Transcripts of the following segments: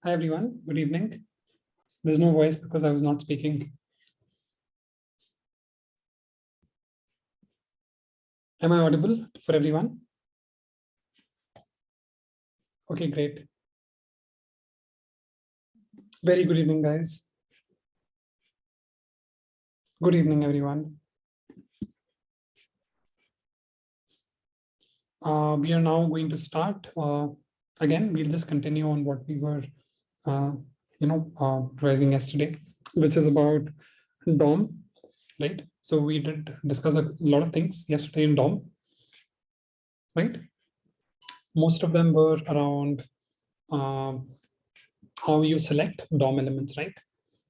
Hi everyone, good evening. There's no voice because I was not speaking. Am I audible for everyone? Okay, great. Very good evening, guys. Good evening, everyone. We are now going to start. Again, we'll just continue on what we were, revising yesterday, which is about DOM, right? So we did discuss a lot of things yesterday in DOM, right? Most of them were around how you select DOM elements, right?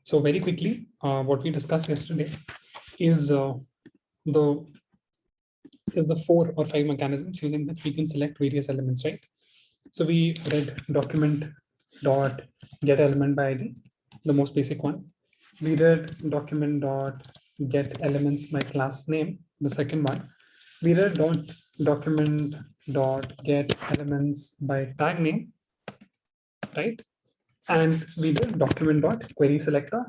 So very quickly, what we discussed yesterday is the 4 or 5 mechanisms using which we can select various elements, right? So we read document dot get element by ID, the most basic one. We read document dot get elements by class name, the second one. We read document dot get elements by tag name, right? And we did document dot query selector.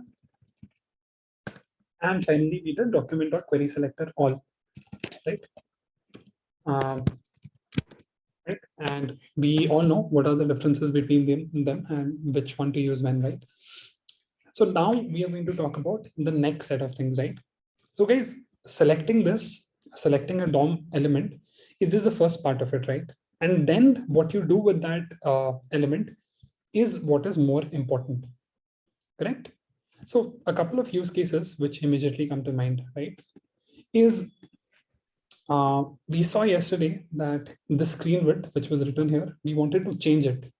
And finally, we did document dot query selector all, right? Right? And we all know what are the differences between them and which one to use when, right? So now we are going to talk about the next set of things, right? So guys, selecting a DOM element is just the first part of it, right? And then what you do with that element is what is more important, correct? So a couple of use cases which immediately come to mind, right, is we saw yesterday that the screen width, which was written here, we wanted to change it,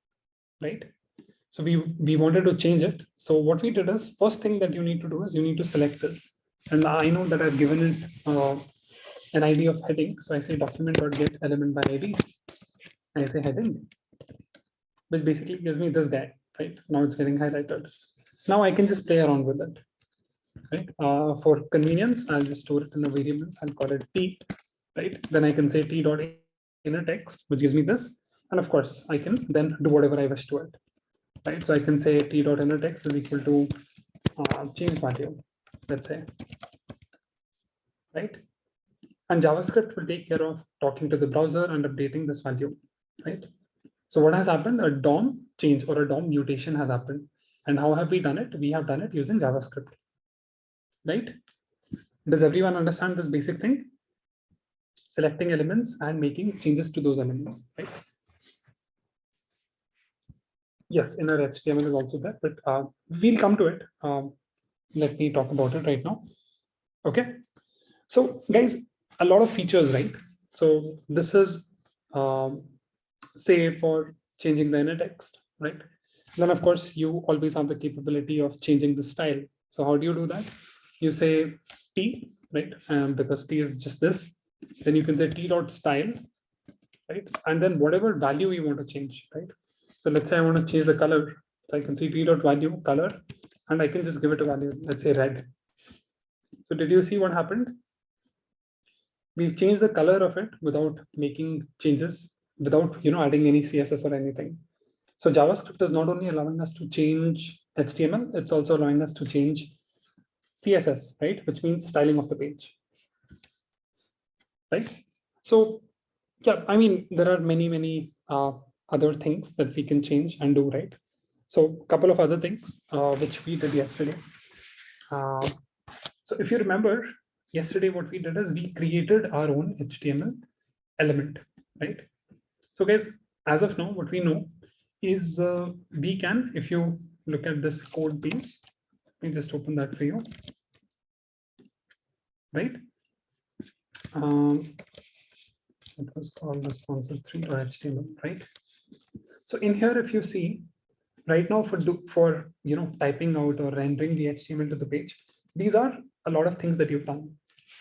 right? So we wanted to change it. So what we did is, first thing that you need to do is you need to select this. And I know that I've given it an ID of heading. So I say document.get element by ID. I say heading, which basically gives me this guy, right? Now it's getting highlighted. Now I can just play around with it, right? For convenience, I'll just store it in a variable. I'll call it T, right? Then I can say T dot inner text, which gives me this. And of course, I can then do whatever I wish to it, right? So I can say T dot inner text is equal to change value, let's say, right? And JavaScript will take care of talking to the browser and updating this value, right? So what has happened? A DOM change or a DOM mutation has happened. And how have we done it? We have done it using JavaScript, right? Does everyone understand this basic thing? Selecting elements and making changes to those elements, right? Yes, inner HTML is also there, but we'll come to it. Let me talk about it right now. Okay. So guys, a lot of features, right? So this is, say, for changing the inner text, right? Then of course, you always have the capability of changing the style. So how do you do that? You say T, right? Because T is just this. Then you can say T dot style, right? And then whatever value you want to change, right? So let's say I want to change the color. So I can see T dot value color, and I can just give it a value, let's say red. So did you see what happened? We've changed the color of it without making changes, without adding any CSS or anything. So JavaScript is not only allowing us to change HTML, it's also allowing us to change CSS, right? Which means styling of the page, right? So yeah, I mean, there are many other things that we can change and do, right? So a couple of other things which we did yesterday. So if you remember, yesterday what we did is we created our own HTML element, right? So guys, as of now, what we know is we can, if you look at this code piece, let me just open that for you, right? It was called responsive 3 or HTML, right? So in here, if you see, right now for typing out or rendering the HTML to the page, these are a lot of things that you've done,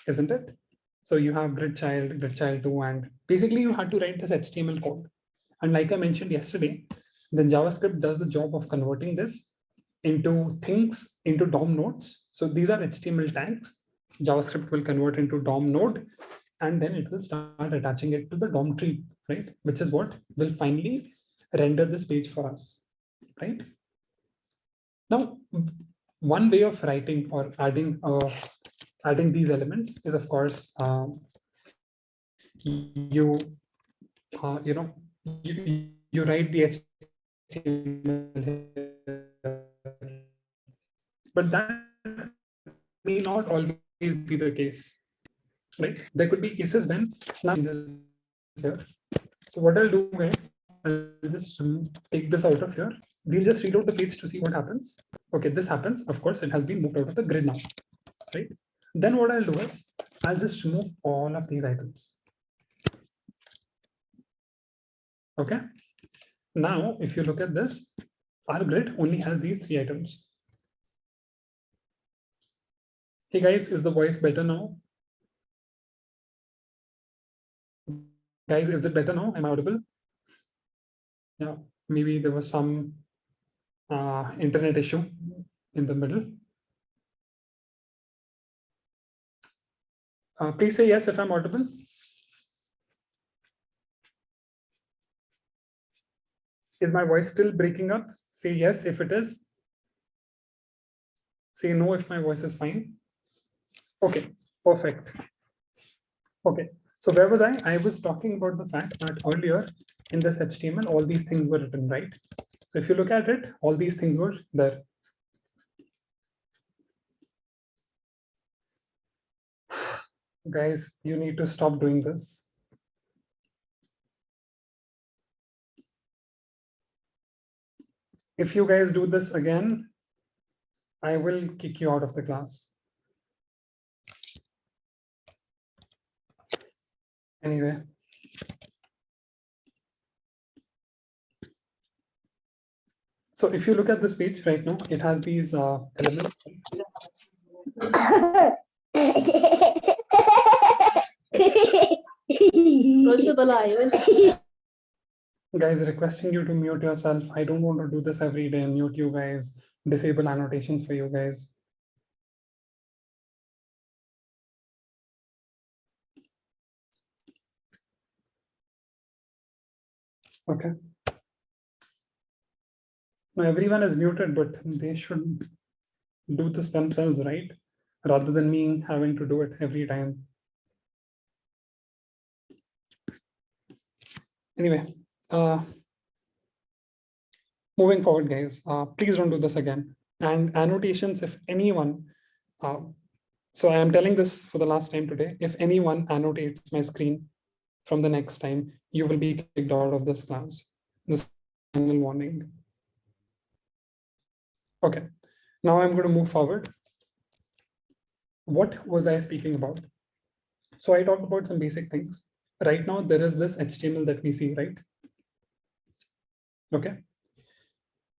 isn't it? So you have grid child 2, and basically you had to write this HTML code. And like I mentioned yesterday, then JavaScript does the job of converting this into things, into DOM nodes. So these are HTML tags. JavaScript will convert into DOM node, and then it will start attaching it to the DOM tree, right? Which is what will finally render this page for us, right? Now, one way of writing or adding these elements is, of course, you you write the HTML here. But that may not always be the case, right? There could be cases when changes here. So what I'll do, guys, I'll just take this out of here. We'll just reload the page to see what happens. Okay, this happens. Of course, it has been moved out of the grid now, right? Then what I'll do is I'll just remove all of these items. Okay. Now, if you look at this, our grid only has these 3 items. Hey guys, is the voice better now? Guys, is it better now? Am I audible? Yeah, maybe there was some internet issue in the middle. Please say yes if I'm audible. Is my voice still breaking up? Say yes if it is. Say no if my voice is fine. Okay, perfect. Okay, so where was I? I was talking about the fact that earlier in this HTML, all these things were written, right? So if you look at it, all these things were there. Guys, you need to stop doing this. If you guys do this again, I will kick you out of the class. Anyway. So if you look at this page right now, it has these elements. Guys, requesting you to mute yourself. I don't want to do this every day and mute you guys, disable annotations for you guys. Okay. Now everyone is muted, but they should do this themselves, right? Rather than me having to do it every time. Anyway, moving forward, guys, please don't do this again. And annotations, if anyone, so I am telling this for the last time today, if anyone annotates my screen from the next time, you will be kicked out of this class. This final warning. Okay, now I'm going to move forward. What was I speaking about? So I talked about some basic things. Right now, there is this HTML that we see, right? Okay.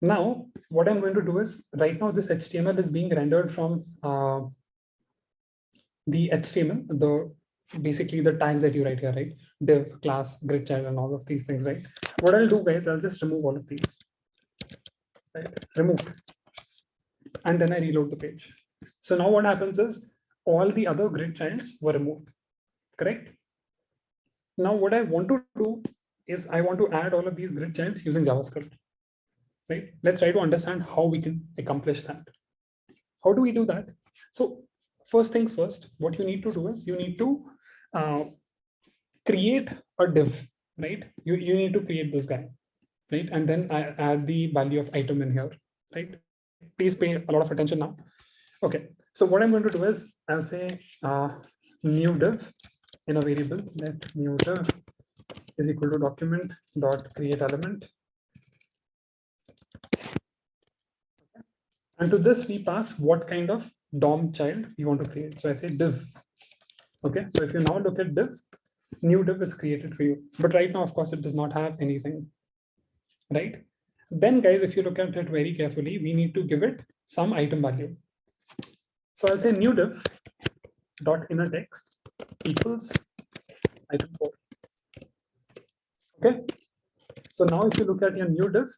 Now, what I'm going to do is, right now, this HTML is being rendered from the HTML, basically the tags that you write here, right? Div, class, grid child, and all of these things, right? What I'll do, guys, I'll just remove all of these, right? Remove. And then I reload the page. So now what happens is all the other grid childs were removed, correct? Now what I want to do is I want to add all of these grid childs using JavaScript, right? Let's try to understand how we can accomplish that. How do we do that? So first things first, what you need to do is you need to create a div, right? You need to create this guy, right? And then I add the value of item in here, right? Please pay a lot of attention now. Okay, so what I'm going to do is I'll say new div in a variable, let new div is equal to document dot create element. And to this we pass what kind of DOM child we want to create. So I say div. Okay, so if you now look at div, new div is created for you. But right now, of course, it does not have anything, right? Then guys, if you look at it very carefully, we need to give it some item value. So I'll say new div dot inner text equals item 4. Okay. So now if you look at your new div,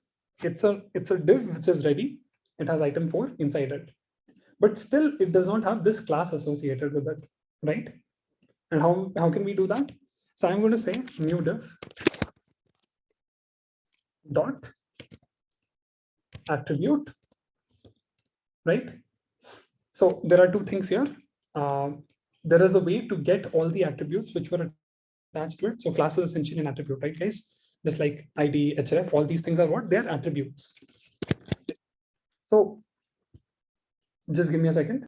it's a div which is ready. It has item 4 inside it, but still it does not have this class associated with it, right? And how can we do that? So I'm going to say new div dot attribute right? So there are two things here. There is a way to get all the attributes which were attached to it. So class is essentially an attribute, right, guys? Just like ID, href, all these things are what? They're attributes. So just give me a second.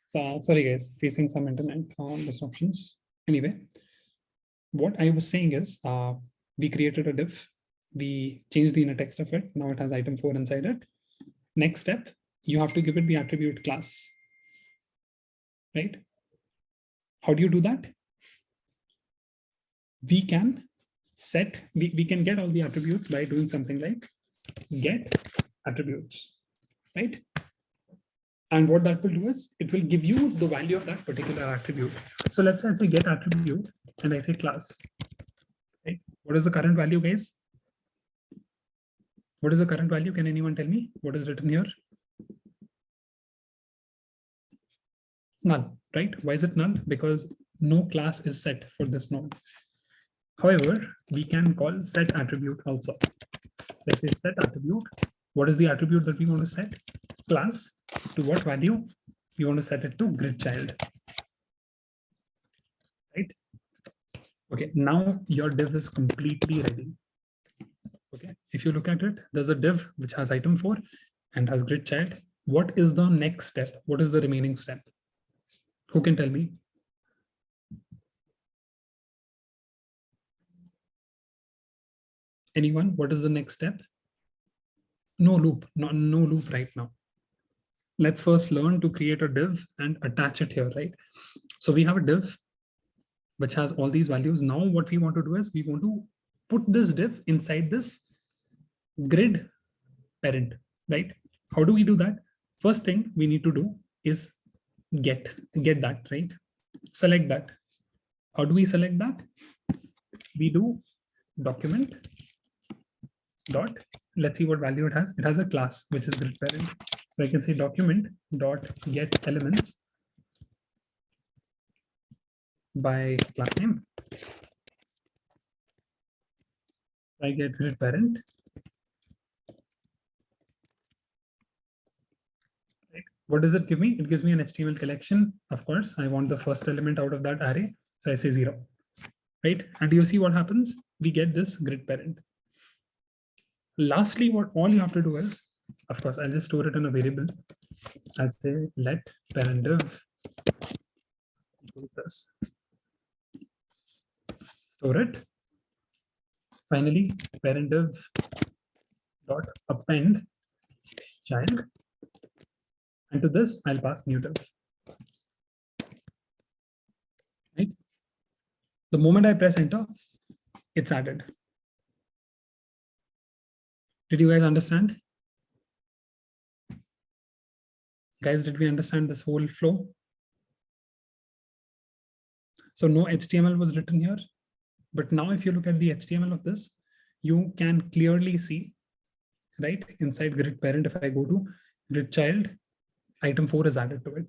So sorry guys, facing some internet disruptions. Anyway, what I was saying is we created a div, we changed the inner text of it. Now it has item 4 inside it. Next step, you have to give it the attribute class, right? How do you do that? We can set, we can get all the attributes by doing something like get attributes, right? And what that will do is it will give you the value of that particular attribute. So let's say I say get attribute and I say class, right? What is the current value, guys? What is the current value? Can anyone tell me what is written here? Null, right? Why is it null? Because no class is set for this node. However, we can call set attribute also. So I say set attribute. What is the attribute that we want to set? Class. To what value? We want to set it to grid child. Right? Okay, now your div is completely ready. Okay, if you look at it, there's a div which has item 4 and has grid child. What is the next step? What is the remaining step? Who can tell me? Anyone? What is the next step? No loop, no loop right now. Let's first learn to create a div and attach it here, right? So we have a div which has all these values. Now what we want to do is we want to put this div inside this grid parent, right? How do we do that? First thing we need to do is get that, right? Select that. How do we select that? We do document dot, let's see what value it has. It has a class which is grid parent. So I can say document dot get elements by class name. I get grid parent. What does it give me? It gives me an HTML collection. Of course, I want the first element out of that array. So I say 0, right? And you see what happens? We get this grid parent. Lastly, what all you have to do is, of course, I'll just store it in a variable. I'll say let parent div equals this. Store it. Finally, parent div dot append child. And to this, I'll pass new div. Right? The moment I press enter, it's added. Did you guys understand? Guys, did we understand this whole flow? So no HTML was written here. But now if you look at the HTML of this, you can clearly see, right, inside grid parent, if I go to grid child, item 4 is added to it.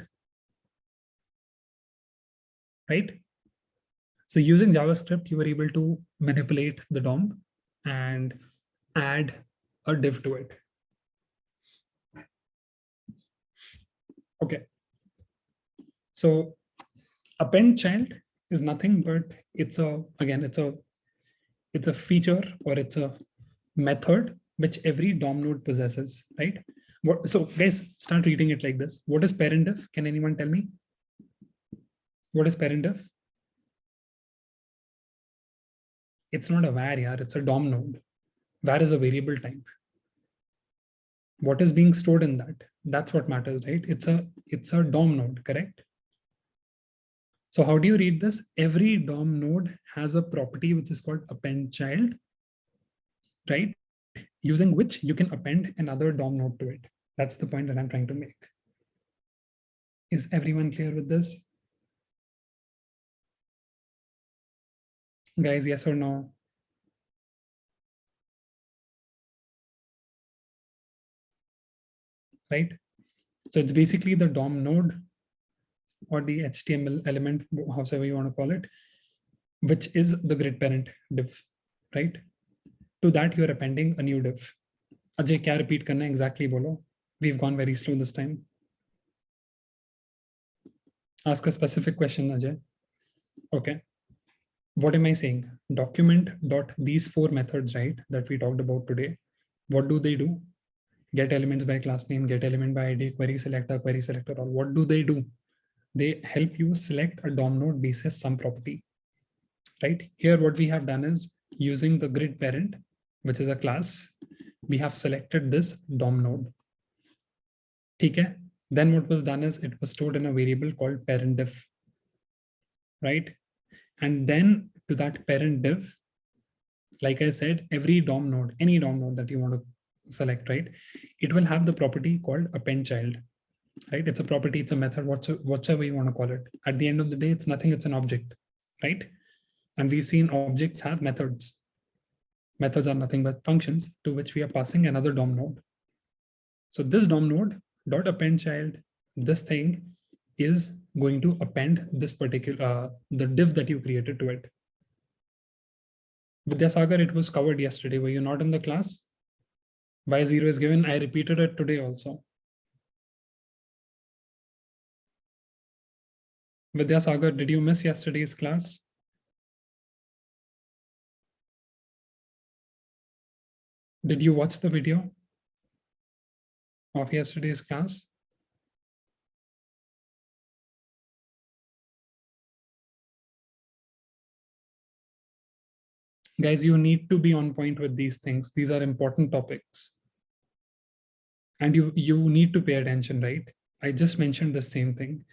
Right? So using JavaScript, you were able to manipulate the DOM and add a div to it. Okay. So append child is nothing but it's a, again, it's a feature or it's a method which every DOM node possesses, right? So guys, start reading it like this. What is parent div? Can anyone tell me? What is parent div? It's not a var, yeah, it's a DOM node. Var is a variable type. What is being stored in that? That's what matters, right? It's a DOM node, correct? So how do you read this? Every DOM node has a property which is called append child, right? Using which you can append another DOM node to it. That's the point that I'm trying to make. Is everyone clear with this? Guys, yes or no? right? So it's basically the DOM node or the HTML element, however you want to call it, which is the grid parent div, right? To that you're appending a new div. Ajay, kya repeat karna hai? Exactly bolo. We've gone very slow this time. Ask a specific question, Ajay. Okay. What am I saying? Document dot these four methods, right, that we talked about today. What do? Get elements by class name, get element by ID, query selector, or what do? They help you select a DOM node basis some property, right? Here, what we have done is using the grid parent, which is a class, we have selected this DOM node. Okay. Then what was done is it was stored in a variable called parent div, right? And then to that parent div, like I said, every DOM node, any DOM node that you want to select, right? It will have the property called append child, right? It's a property, it's a method, whatever you want to call it. At the end of the day, it's nothing, it's an object, right? And we've seen objects have methods. Methods are nothing but functions to which we are passing another DOM node. So this DOM node dot append child, this thing is going to append this particular, the div that you created to it. Vidyasagar, it was covered yesterday. Were you not in the class? Why 0 is given? I repeated it today also. Vidyasagar, did you miss yesterday's class? Did you watch the video of yesterday's class? Guys, you need to be on point with these things. These are important topics. And you need to pay attention, right? I just mentioned the same thing.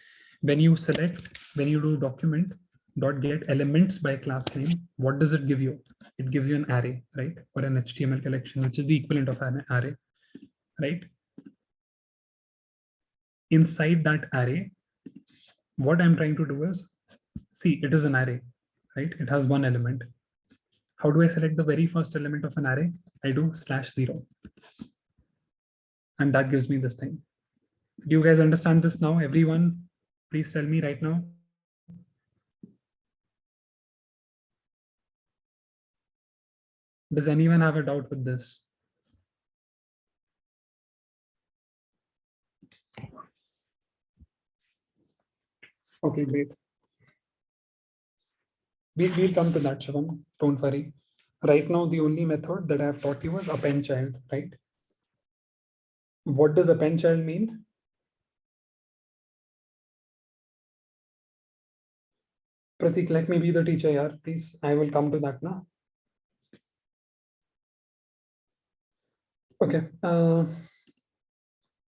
When you do document dot get elements by class name, what does it give you? It gives you an array, right? Or an HTML collection, which is the equivalent of an array, right? Inside that array, what I'm trying to do is, see, it is an array, right? It has one element. How do I select the very first element of an array? I do /0. And that gives me this thing. Do you guys understand this now? Everyone, please tell me right now. Does anyone have a doubt with this? Okay, great. We'll come to that, Shivam. Don't worry. Right now, the only method that I have taught you is append child, right? What does append child mean? Pratik, let me be the teacher here, please. I will come to that now. Okay.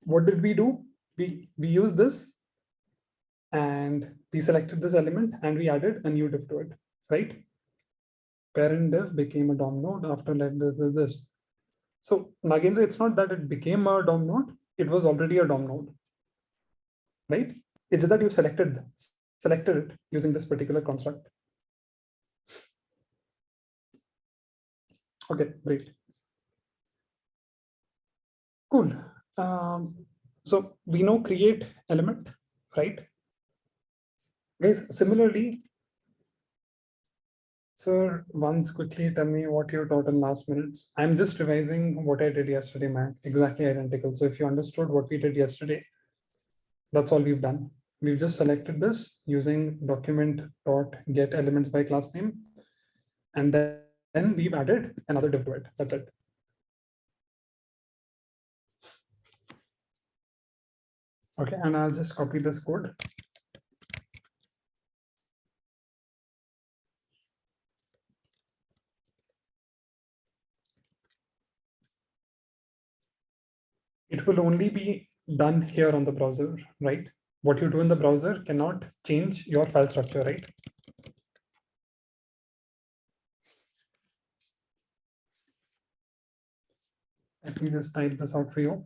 What did we do? We used this and we selected this element and we added a new div to it, right? Parent div became a DOM node after this. So Nagendra, it's not that it became a DOM node, it was already a DOM node, right? It's just that you selected it using this particular construct. Okay, great. Cool. So we know create element, right? Guys, similarly, sir, once quickly tell me what you taught in last minutes. I'm just revising what I did yesterday, man. Exactly identical. So if you understood what we did yesterday, that's all we've done. We've just selected this using document dot get elements by class name. And then we've added another div to it. That's it. Okay, and I'll just copy this code. It will only be done here on the browser, right? What you do in the browser cannot change your file structure, right? Let me just type this out for you.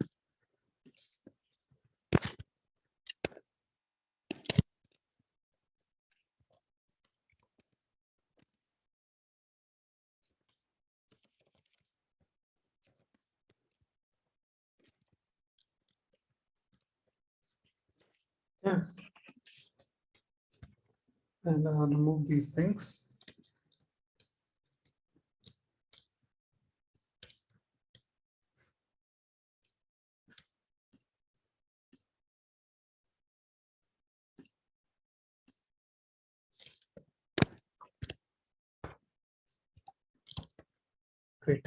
Yeah. And remove these things. Great.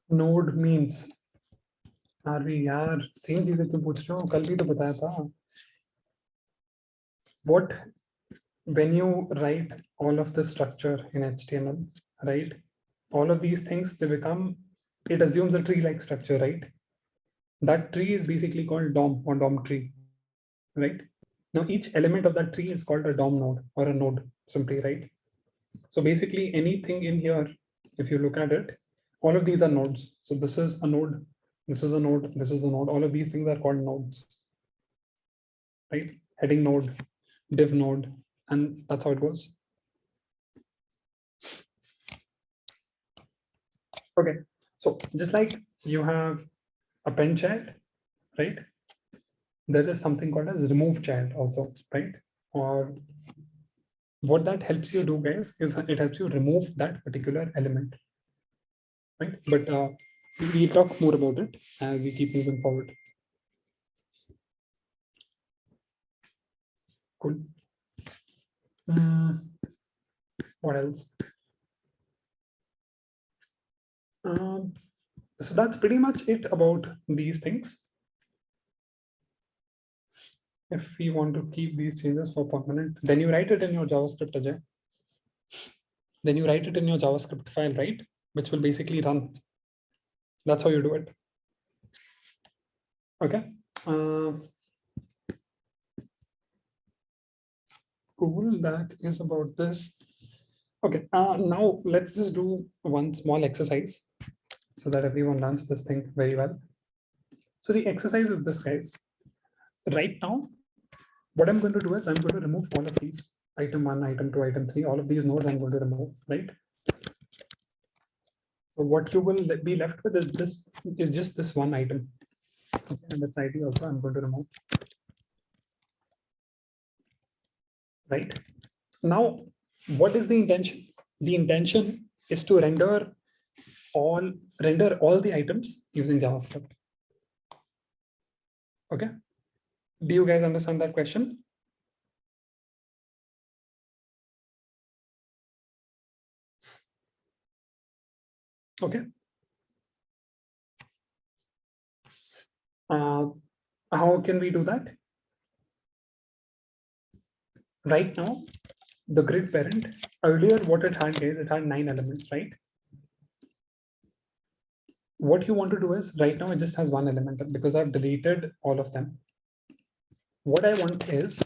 Node means अरे यार same चीजें क्यों पूछ रहे हो, कल भी तो बताया था. What, when you write all of the structure in HTML, right? All of these things, they become, it assumes a tree-like structure, right? That tree is basically called DOM or DOM tree, right? Now each element of that tree is called a DOM node or a node simply, right? So basically anything in here, if you look at it, all of these are nodes. So this is a node, this is a node, this is a node. All of these things are called nodes, right? Heading node, div node, and that's how it goes. Okay, so just like you have append child, right? There is something called as remove child also, right? Or what that helps you do, guys, is it helps you remove that particular element, right? But we'll talk more about it as we keep moving forward. Cool. What else? So that's pretty much it about these things. If you want to keep these changes for permanent, then you write it in your JavaScript, Ajay. Then you write it in your JavaScript file, right? Which will basically run. That's how you do it. Okay. Cool. That is about this. Okay. Now let's just do one small exercise so that everyone learns this thing very well. So the exercise is this, guys. Right now, what I'm going to do is I'm going to remove all of these. Item 1, item 2, item 3, all of these nodes I'm going to remove, right? So what you will be left with is this, is just this one item. Okay, and its ID also I'm going to remove. Right? Now, what is the intention? The intention is to render all the items using JavaScript. Okay. Do you guys understand that question? Okay. How can we do that? Right now, the grid parent, earlier what it had is it had 9 elements, right? What you want to do is right now it just has one element because I've deleted all of them. What I want is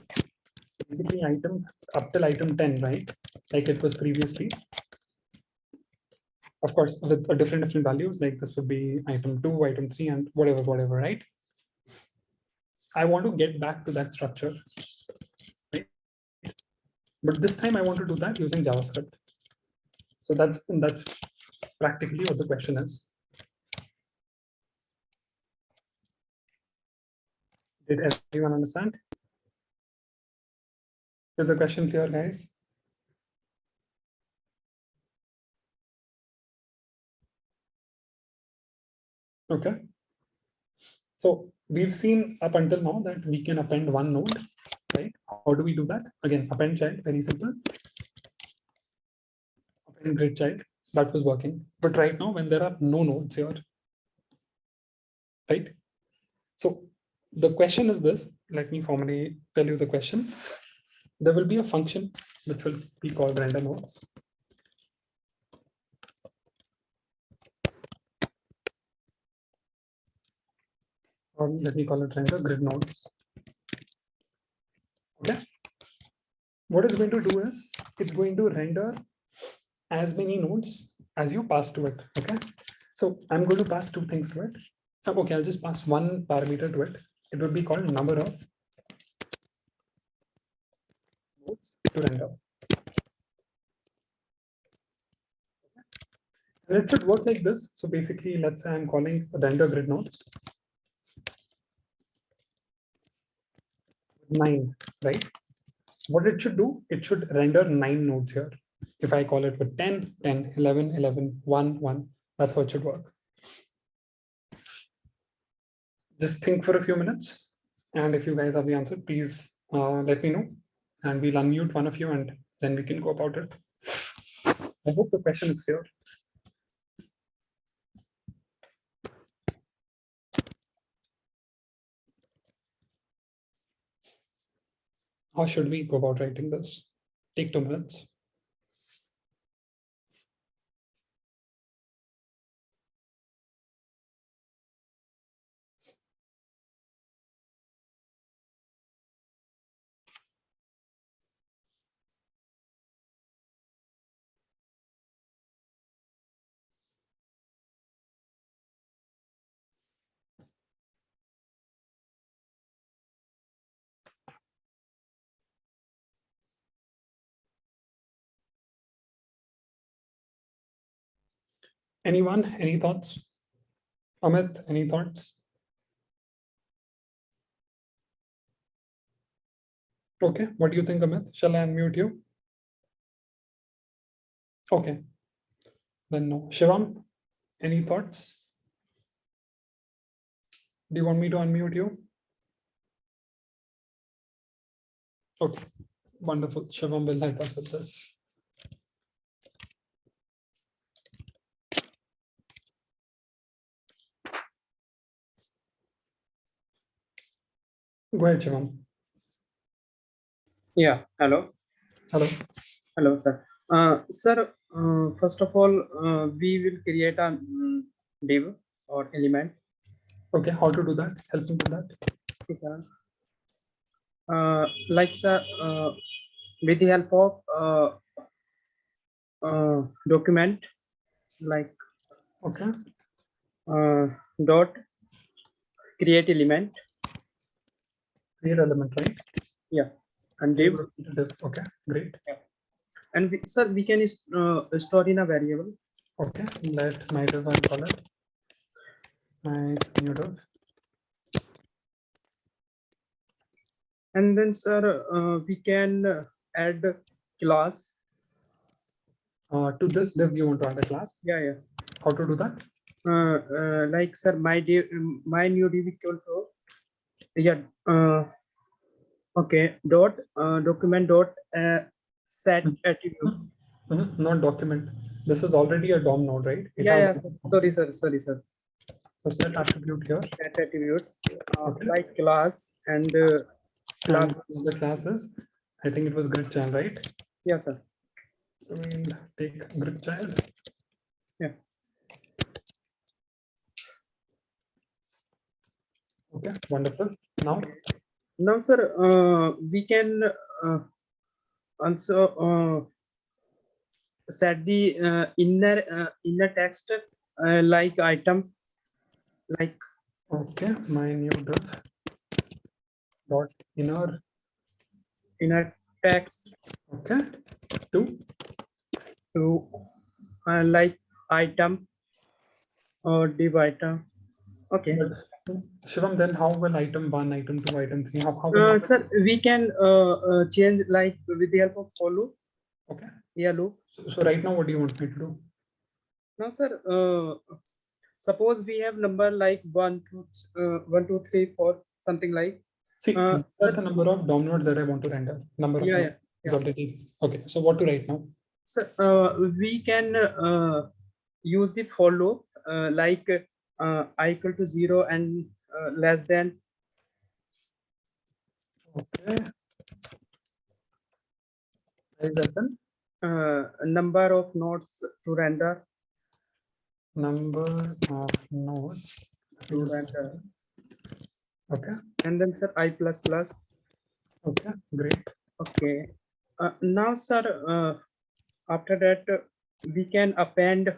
basically item up till item 10, right? Like it was previously. Of course, with a different values, like this would be item 2, item 3, and whatever, right? I want to get back to that structure, right? But this time I want to do that using JavaScript. So that's practically what the question is. Did everyone understand? Is the question clear, guys? Okay. So we've seen up until now that we can append one node, right? How do we do that? Again, append child, very simple. Append grid child, that was working. But right now, when there are no nodes here, right? So the question is this, let me formally tell you the question. There will be a function which will be called render nodes. Or let me call it render grid nodes. Okay. What it's going to do is it's going to render as many nodes as you pass to it. Okay. So I'm going to pass two things to it. Okay, I'll just pass one parameter to it. It would be called number of nodes to render. And it should work like this. So basically, let's say I'm calling render grid nodes 9, right? What it should do, it should render 9 nodes here. If I call it with 10, 10, 11, 11, 1, 1, that's how it should work. Just think for a few minutes. And if you guys have the answer, please let me know. And we'll unmute one of you and then we can go about it. I hope the question is clear. How should we go about writing this? Take 2 minutes. Anyone, any thoughts? Amit, any thoughts? Okay, what do you think, Amit? Shall I unmute you? Okay, then no. Shivam, any thoughts? Do you want me to unmute you? Okay, wonderful. Shivam will help us with this. Go ahead, Shivam. Yeah, hello. Hello. Hello, sir. Sir, first of all, we will create a div or element. Okay, how to do that? Help me with that. Like, sir, with the help of document, like Okay. dot create element. Create element, right? Yeah, and div. Okay, great. Yeah. And sir, we can store in a variable. Okay, let my div and call it my new div. And then, sir, we can add class. To this div, you want to add a class? Yeah, yeah. How to do that? Like, sir, my new div equal to, yeah, okay, dot document dot set attribute. Not document. This is already a DOM node, right? It Yeah, has yeah, sorry, sir. So set attribute here. Set attribute, Okay. like class and class. And the classes, I think it was grid child, right? Yeah, sir. So we'll take grid child. Yeah. Okay, wonderful. Now, sir, we can also set the inner text like item, like. Okay, my new div dot inner text. Okay, to like item or div item. Okay. Shivam, then how will item 1, item 2, item 3? How will sir, we can change like with the help of for loop. Okay. Yeah, loop. So right now, what do you want me to do? Now, sir, suppose we have number like 1, 2, 3, 4, something like. See, that's the number of DOM nodes that I want to render. Number of nodes is already okay. So what to write now? So we can use the for loop like I equal to 0 and less than. Okay. Is that then? Number of nodes to render. Number of nodes to render. Okay. And then, sir, I plus plus. Okay, great. Okay. Now, sir, after that we can append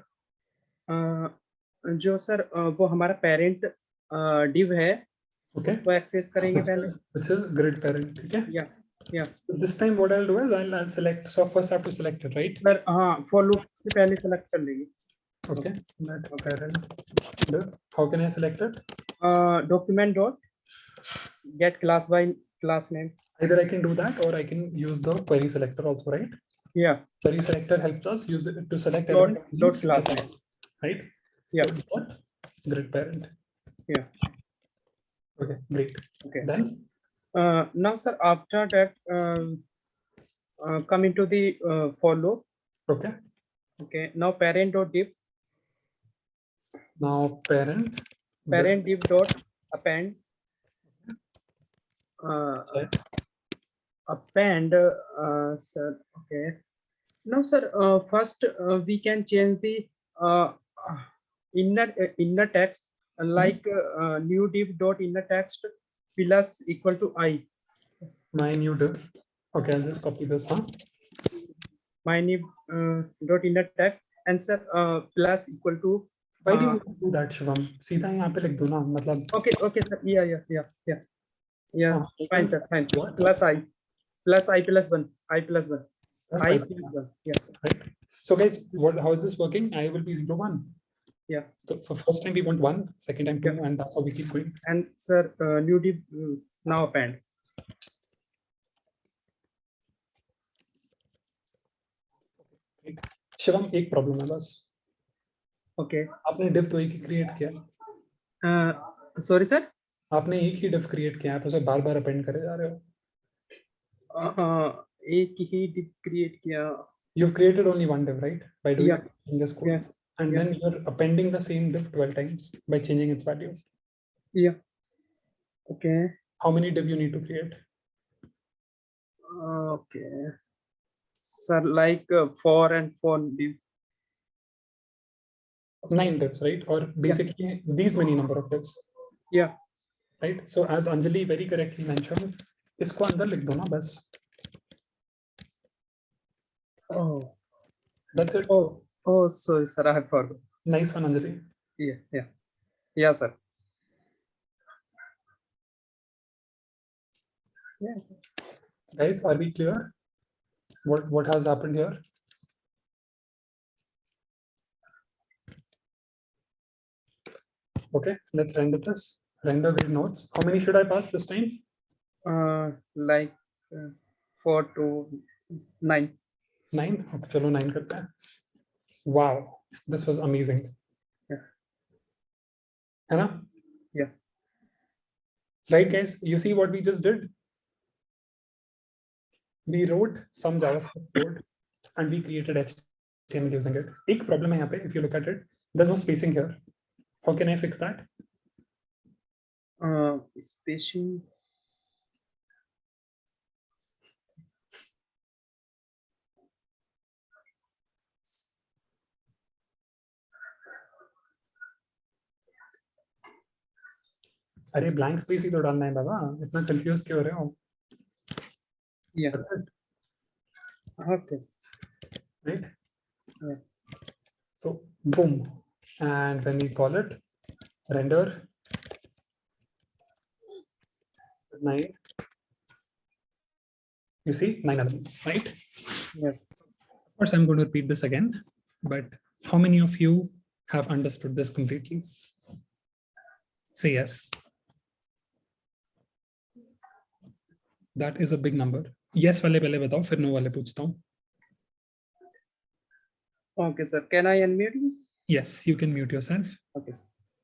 जो sir वो हमारा parent div है. Okay. उसको access करेंगे पहले. Which is grid parent. Okay. Yeah. So this time what I'll do is I'll select. So first I have to select it, right? Sir, हाँ, for loop से पहले select कर लेंगे. Okay, let parent div. How can I select it? Document dot get class by class name. Either I can do that or I can use the query selector also, right? Yeah. Query selector helps us use it to select Dot element of dot the class CSS, name. right? Yeah. So dot grid parent. Yeah. Okay, great. Okay. Then Now, sir, after that, come into the for loop. okay. Okay. Now parent dot div. Now parent Parent div dot append. check. Append. Sir. Okay. Now, sir, first we can change the uh, uh, inner text like new div dot inner text plus equal to I. My new div. Okay, I'll just copy this, huh? My new dot inner text and sir plus equal to. Why do you do that, Shivam? सीधा यहाँ पे लिख दो ना, मतलब. Okay, okay, sir. Yeah. हाँ, Fine, sir. Fine. What? Plus I plus 1. I plus 1. That's I fine. plus 1. Yeah. Right. So guys, how is this working? I will be 0, 1. Yeah. So for first time we want 1, second time 2, Yeah. and that's how we keep going. And sir, new div now append. Shivam एक problem है बस. Okay. आपने div तो एक ही create किया. Sorry, sir. आपने एक ही div create किया, आप उसे बार बार append करे जा रहे हो. एक ही div create किया. You've created only one div, right? By doing Yeah. in this code. Yeah. And Yeah. then you're appending the same div 12 times by changing its value. Yeah. Okay. How many div you need to create? Okay. Sir, like 4 and 4 div. 9 divs, right? Or basically these many number of divs. Yeah. Right? So as Anjali very correctly mentioned, इसको अंदर लिख दो ना बस. Oh. That's it. Oh, sorry, sir. I forgot. Nice one, Anjali. Yeah, sir. Yes. Guys, are we clear? What has happened here? Okay, let's render this. Render grid nodes. How many should I pass this time? Like 4 to 9. 9. Okay, चलो 9 करते हैं. Wow, this was amazing. Yeah. है ना? Yeah. Right, guys. You see what we just did? We wrote some JavaScript code and we created HTML using it. एक problem है यहाँ पे. If you look at it, there's no spacing here. How can I fix that? Spacing. अरे blank space ही तो डालना है बाबा. इतना confused क्यों हो रहे हो? Yeah. That's it. Okay. Right? Yeah. So boom. And when we call it render 9, you see 9 elements, right? Yes. Of course, I'm going to repeat this again, but how many of you have understood this completely? Say yes. That is a big number. Yes वाले पहले बताओ, फिर no वाले पूछता हूँ. Okay, sir. Can I unmute you? Yes, you can mute yourself. Okay.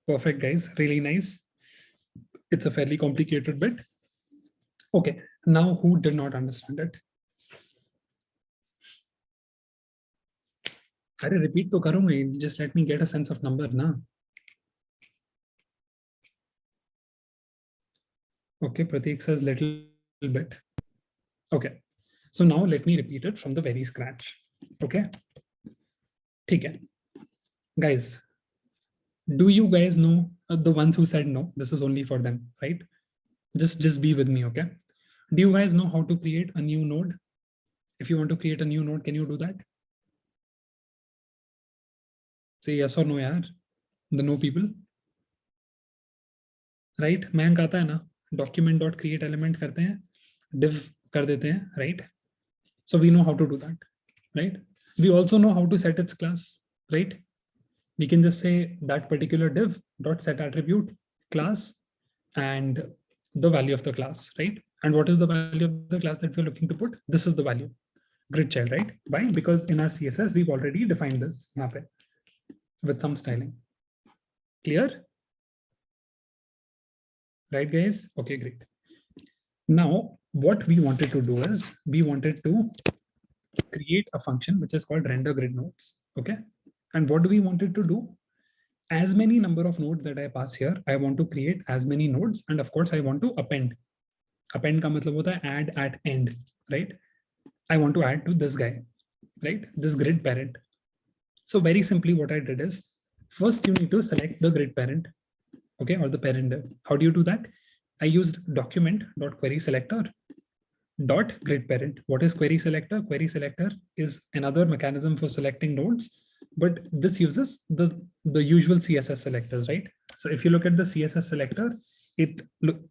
Perfect, guys. Really nice. It's a fairly complicated bit. Okay, now who did not understand it? अरे repeat तो करूँगा ही. Just let me get a sense of number ना. Okay, Prateek says little bit. Okay, so now let me repeat it from the very scratch. Okay, ठीक है. Guys, do you guys know the ones who said no? This is only for them, right? Just be with me, okay? Do you guys know how to create a new node? If you want to create a new node, can you do that? Say yes or no, yaar. The no people. Right? Mayank आता है ना? Document.create element करते हैं. Div कर देते हैं, right? So we know how to do that, right? We also know how to set its class, right? We can just say that particular div dot set attribute class and the value of the class, right? And what is the value of the class that we're looking to put? This is the value, grid child, right? Why? Because in our CSS, we've already defined this with some styling. Clear? Right, guys? Okay, great. Now, what we wanted to do is we wanted to create a function which is called render grid nodes. Okay. And what do we wanted to do? As many number of nodes that I pass here, I want to create as many nodes. And of course, I want to append. Append ka matlab hota hai add at end, right? I want to add to this guy, right? This grid parent. So very simply what I did is, first you need to select the grid parent, okay, or the parent div. How do you do that? I used document.query selector dot grid parent. What is query selector? Query selector is another mechanism for selecting nodes, but this uses the usual CSS selectors, right? So if you look at the CSS selector,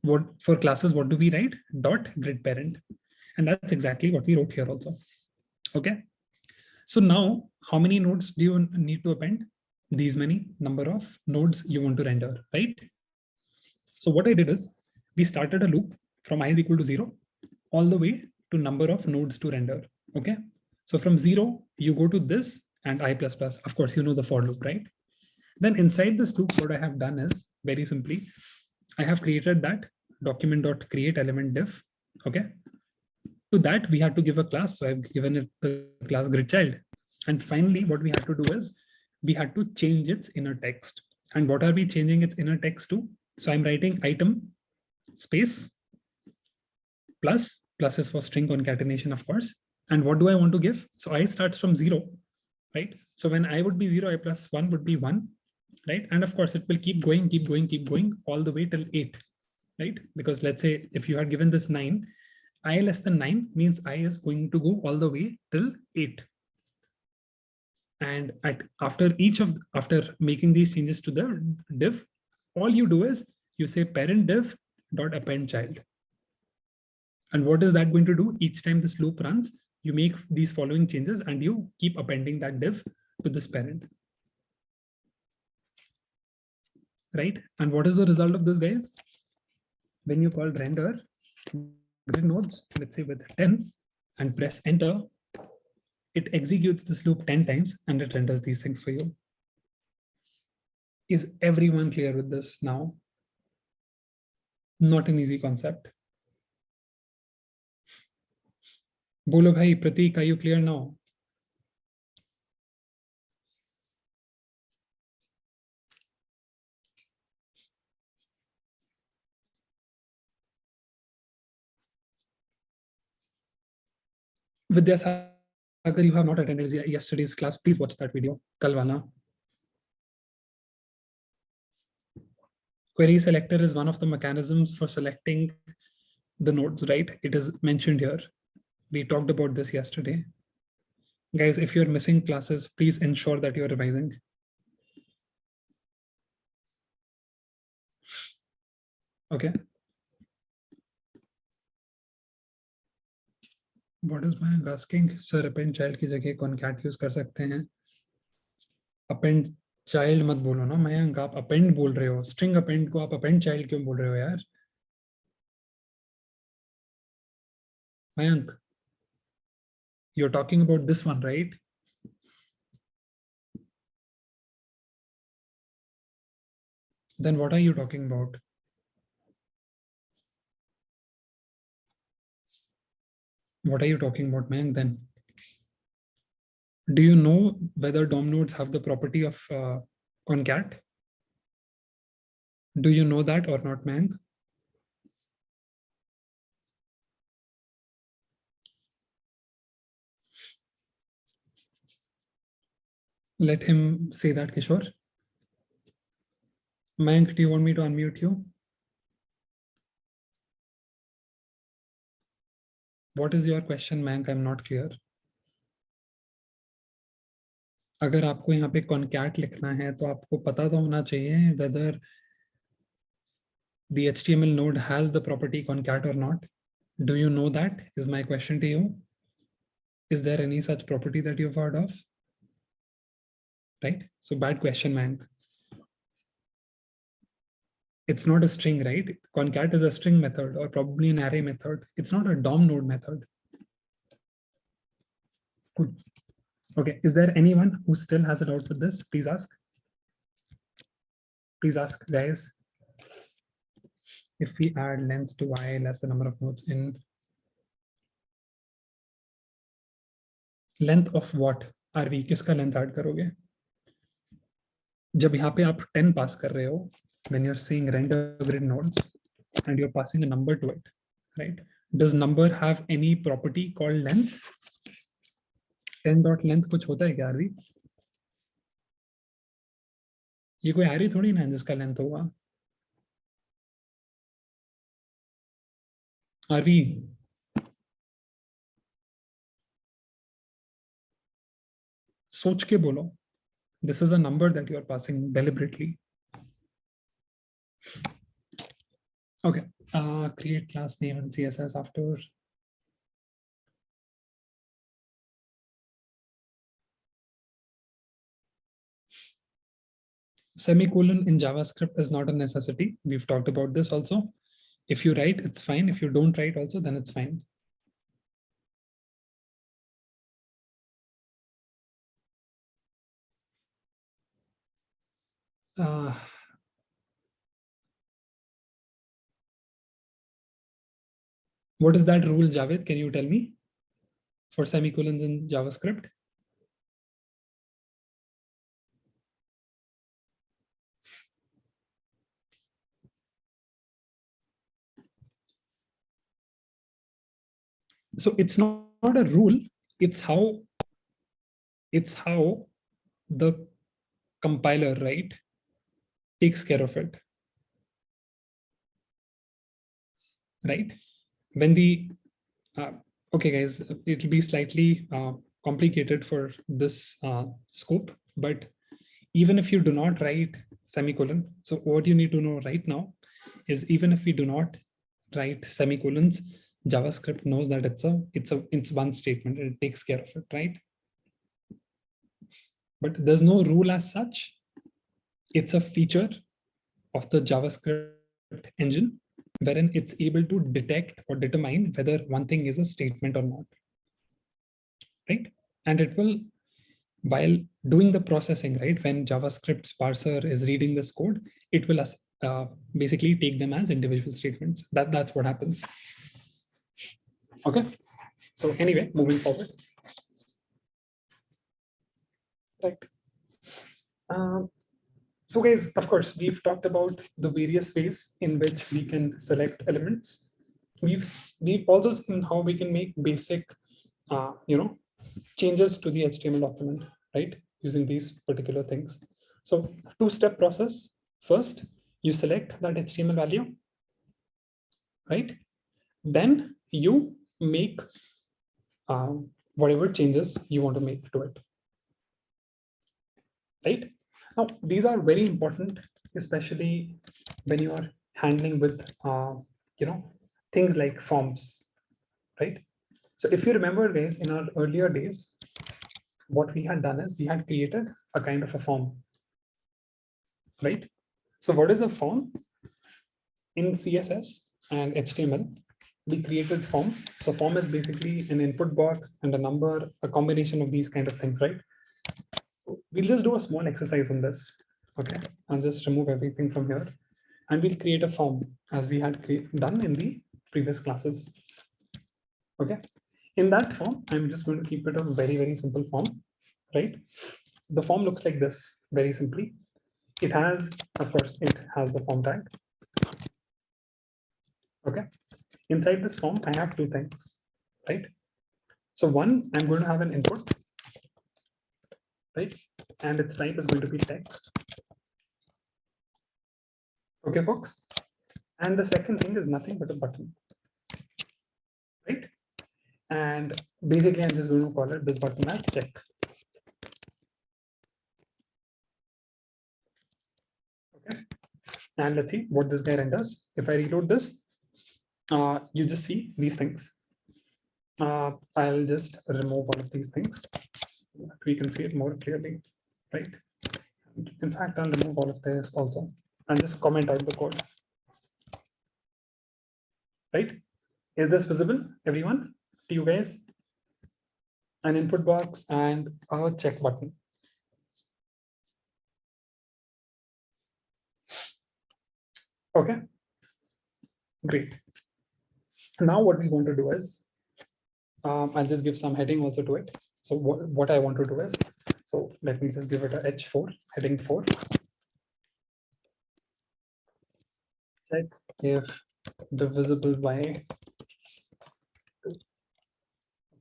what for classes, what do we write? Dot grid parent. And that's exactly what we wrote here also. Okay. So now how many nodes do you need to append? These many number of nodes you want to render, right? So what I did is we started a loop from I is equal to 0 all the way to number of nodes to render. Okay. So from 0, you go to this and I++. Of course, you know the for loop, right? Then inside this loop, what I have done is very simply, I have created that document.create element div. Okay. To that, we had to give a class. So I've given it the class grid child. And finally, what we had to do is we had to change its inner text. And what are we changing its inner text to? So I'm writing item space plus is for string concatenation, of course. And what do I want to give? So I starts from 0, right? So when I would be 0, I plus 1 would be 1, right? And of course, it will keep going all the way till 8, right? Because let's say if you had given this 9, I less than 9 means I is going to go all the way till 8. And after making these changes to the div, all you do is you say parent div dot append child. And what is that going to do? Each time this loop runs, you make these following changes and you keep appending that div to this parent. Right? And what is the result of this, guys? When you call render grid nodes, let's say with 10 and press enter, it executes this loop 10 times and it renders these things for you. Is everyone clear with this now? Not an easy concept. Bolo bhai, Pratik, are you clear now? Vidyasagar, you have not attended yesterday's class. Please watch that video. Kalwana. Query selector is one of the mechanisms for selecting the nodes, right? It is mentioned here. We talked about this yesterday. Guys, if you're missing classes, please ensure that you're revising. Okay. What is my asking? Sir, append child की जगह concat use कर सकते हैं. Append child मत बोलो ना मयंक, आप append बोल रहे हो. String append को आप append child क्यों बोल रहे हो यार? Mayank, you're talking about this one, right? Then what are you talking about? What are you talking about, Mayank, then? Do you know whether DOM nodes have the property of concat? Do you know that or not, Mayank? Let him say that, Kishore. Mayank, do you want me to unmute you? What is your question, Mayank? I'm not clear. अगर आपको यहाँ पे concat लिखना है तो आपको पता तो होना चाहिए whether the HTML node has the property concat or not. Do you know that? Is my question to you. Is there any such property that you've heard of? right? So bad question, man. It's not a string, right? Concat is a string method or probably an array method. It's not a DOM node method. Good. Okay, is there anyone who still has a doubt with this? Please ask. Please ask, guys. If we add length to y less the number of nodes in length of what are we किसका length add करोगे? जब यहाँ पे आप 10 pass कर रहे हो, when you're saying render grid nodes and you're passing a number to it, right? Does number have any property called length? 10 dot length कुछ होता है क्या आरवी? ये कोई array थोड़ी ना है जिसका length होगा. आरवी सोच के बोलो. This is a number that you are passing deliberately. Okay, create class name and CSS after. Semicolon in JavaScript is not a necessity. We've talked about this also. If you write, it's fine. If you don't write also, then it's fine. What is that rule, Javed? Can you tell me for semicolons in JavaScript? So it's not a rule. It's how the compiler, right, takes care of it. Right? When the okay, guys, it'll be slightly complicated for this scope, but even if you do not write semicolon, so what you need to know right now is even if we do not write semicolons, JavaScript knows that it's one statement and it takes care of it, right? But there's no rule as such. It's a feature of the JavaScript engine wherein it's able to detect or determine whether one thing is a statement or not, right? And it will, while doing the processing, right, when JavaScript's parser is reading this code, it will basically take them as individual statements. That's what happens. Okay. So anyway, moving forward. Right. So guys, of course, we've talked about the various ways in which we can select elements. We've also seen how we can make basic, changes to the HTML document, right, using these particular things. So two-step process. First, you select that HTML value, right? Then you make whatever changes you want to make to it, right? Now, these are very important, especially when you are handling with, things like forms, right? So if you remember, guys, in our earlier days, what we had done is we had created a kind of a form, right? So what is a form? In CSS and HTML, we created form. So form is basically an input box and a number, a combination of these kind of things, right? We'll just do a small exercise on this. Okay, I'll just remove everything from here and we'll create a form as we had done in the previous classes. Okay, in that form, I'm just going to keep it a very, very simple form, right? The form looks like this, very simply. It has, of course, it has the form tag. Okay, inside this form, I have two things, right? So one, I'm going to have an input, right? And its type is going to be text. Okay, folks. And the second thing is nothing but a button, right? And basically, I'm just going to call it this button as check. Okay. And let's see what this guy renders. If I reload this, you just see these things. I'll just remove all of these things so that we can see it more clearly, right? In fact, I'll remove all of this also and just comment out the code. Right? Is this visible, everyone? To you guys? An input box and a check button. Okay, great. Now what we want to do is, I'll just give some heading also to it. So what I want to do is, so let me just give it a H4, heading 4. Check if divisible by 2.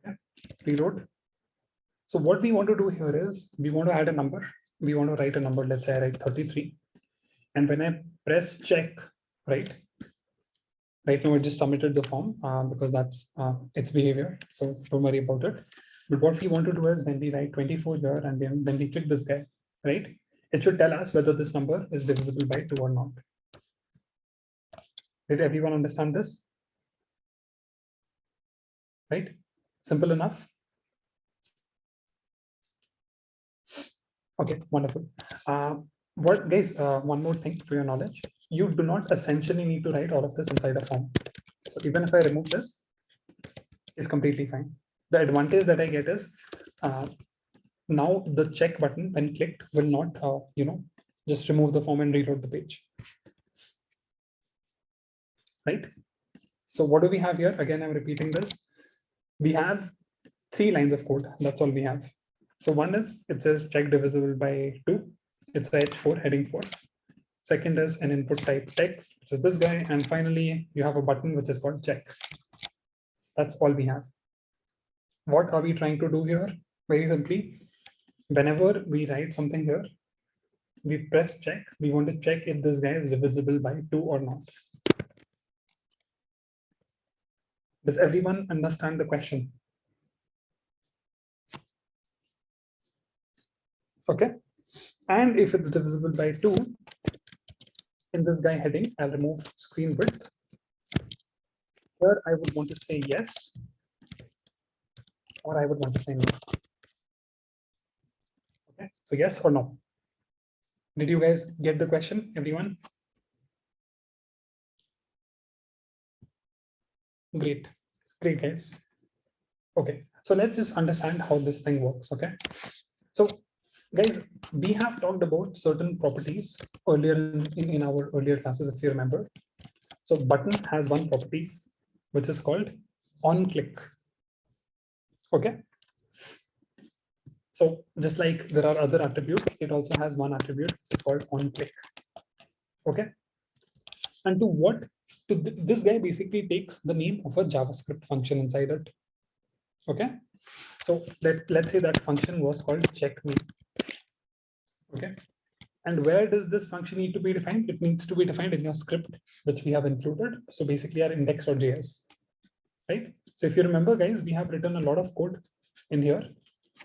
Okay, reload. So what we want to do here is, we want to add a number. We want to write a number, let's say I write 33. And when I press check, right now it just submitted the form because that's its behavior. So don't worry about it. But what we want to do is, when we write 24 here and then when we click this guy, right, it should tell us whether this number is divisible by 2 or not. Did everyone understand this? Right? Simple enough. Okay, wonderful. What guys, one more thing for your knowledge, you do not essentially need to write all of this inside a form. So even if I remove this, it's completely fine. The advantage that I get is now the check button when clicked will not, just remove the form and reload the page. Right? So what do we have here? Again, I'm repeating this. We have 3 lines of code. That's all we have. So one is, it says check divisible by 2. It's a H4, heading 4. Second is an input type text, which is this guy. And finally, you have a button which is called check. That's all we have. What are we trying to do here? Very simply, whenever we write something here, we press check. We want to check if this guy is divisible by 2 or not. Does everyone understand the question? Okay. And if it's divisible by 2, in this guy heading, I'll remove screen width. Here I would want to say yes, or I would want to say no. Okay, so yes or no. Did you guys get the question, everyone? Great, great guys. Okay, so let's just understand how this thing works. Okay, so guys, we have talked about certain properties earlier in our earlier classes, if you remember. So button has one property, which is called on click. Okay. So just like there are other attributes, it also has one attribute which is called on click. Okay. And to what? This guy basically takes the name of a JavaScript function inside it. Okay. So let's say that function was called check me. Okay. And where does this function need to be defined? It needs to be defined in your script, which we have included. So basically our index.js, right? So if you remember, guys, we have written a lot of code in here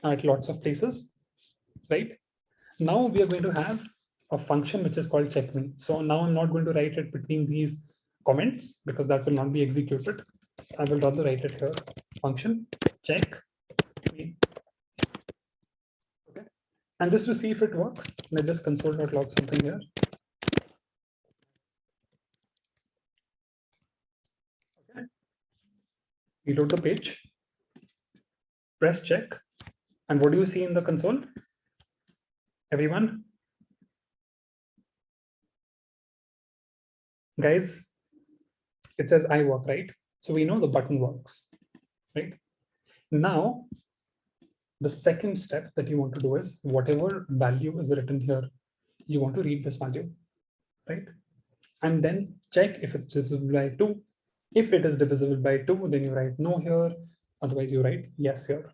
at lots of places, right? Now we are going to have a function which is called check me. So now I'm not going to write it between these comments because that will not be executed. I will rather write it here. Function check me. Okay. And just to see if it works, let's just console.log something here. Okay. Reload the page. Press check. And what do you see in the console? Everyone? Guys, it says I work, right? So we know the button works, right? Now, the second step that you want to do is whatever value is written here, you want to read this value, right? And then check if it's divisible by 2. If it is divisible by 2, then you write no here. Otherwise, you write yes here.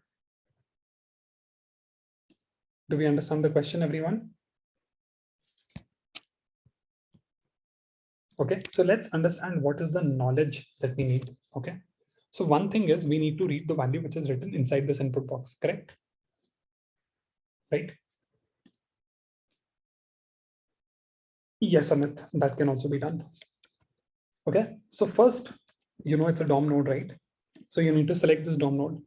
Do we understand the question, everyone? Okay, so let's understand what is the knowledge that we need. Okay, so one thing is we need to read the value which is written inside this input box, correct? Right? Yes, Amit, that can also be done. Okay, so first, it's a DOM node, right? So you need to select this DOM node.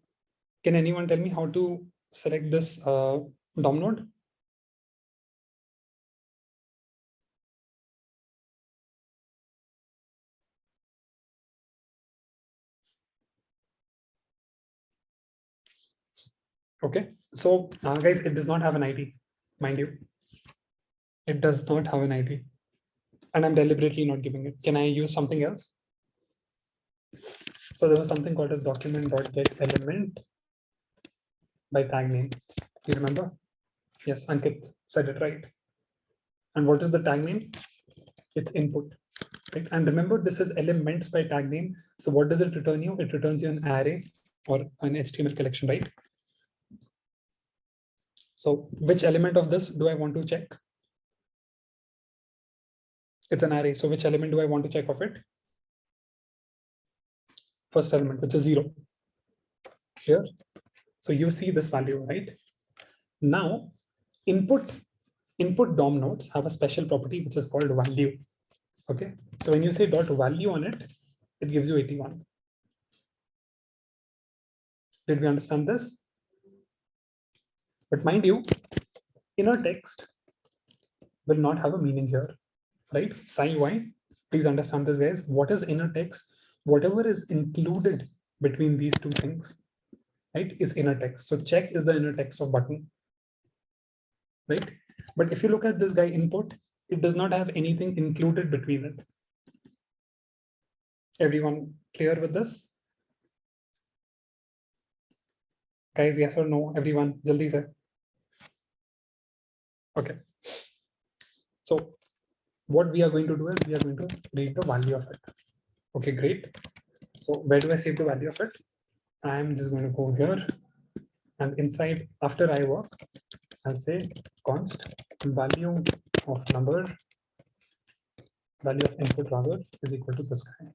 Can anyone tell me how to select this DOM node? Okay, so guys, it does not have an ID, mind you. It does not have an ID, and I'm deliberately not giving it. Can I use something else? So there was something called as document.getElement by tag name. You remember? Yes, Ankit said it right. And what is the tag name? It's input. Right? And remember, this is elements by tag name. So what does it return you? It returns you an array or an HTML collection, right? So which element of this do I want to check? It's an array. So which element do I want to check of it? First element, which is 0. Here. So you see this value, right? Now, input DOM nodes have a special property which is called value. Okay. So when you say dot value on it, it gives you 81. Did we understand this? But mind you, inner text will not have a meaning here, right? Sign why? Please understand this, guys. What is inner text? Whatever is included between these two things, right, is inner text. So check is the inner text of button, right? But if you look at this guy input, it does not have anything included between it. Everyone clear with this? Guys, yes or no? Everyone, jaldi se. Okay. So what we are going to do is we are going to read the value of it. Okay, great. So where do I save the value of it? I'm just going to go here and inside after I work, I'll say const value of number, value of input rather is equal to this guy.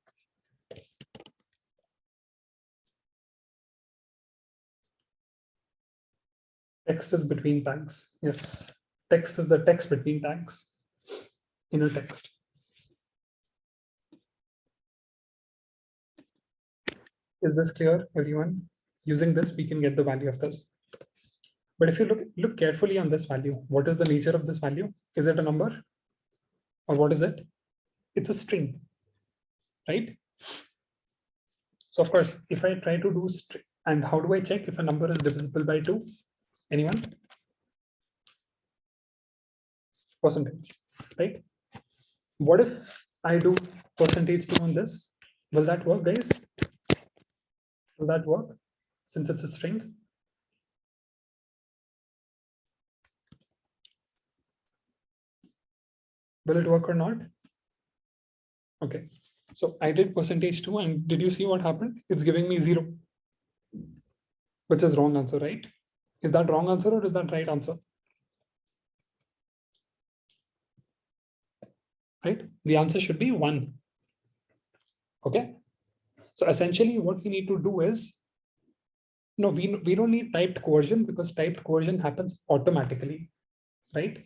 Text is between tags. Yes, text is the text between tags, inner text. Is this clear, everyone? Using this, we can get the value of this. But if you look carefully on this value, what is the nature of this value? Is it a number? Or what is it? It's a string, right? So of course, if I try to do string, and how do I check if a number is divisible by 2? Anyone? Percentage, right? What if I do %2 on this? Will that work, guys? Will that work since it's a string? Will it work or not? Okay, so I did %2 and did you see what happened? It's giving me 0, which is wrong answer, right? Is that wrong answer or is that right answer? Right? The answer should be 1. Okay. So essentially what we need to do is, no, we don't need typed coercion because typed coercion happens automatically, right?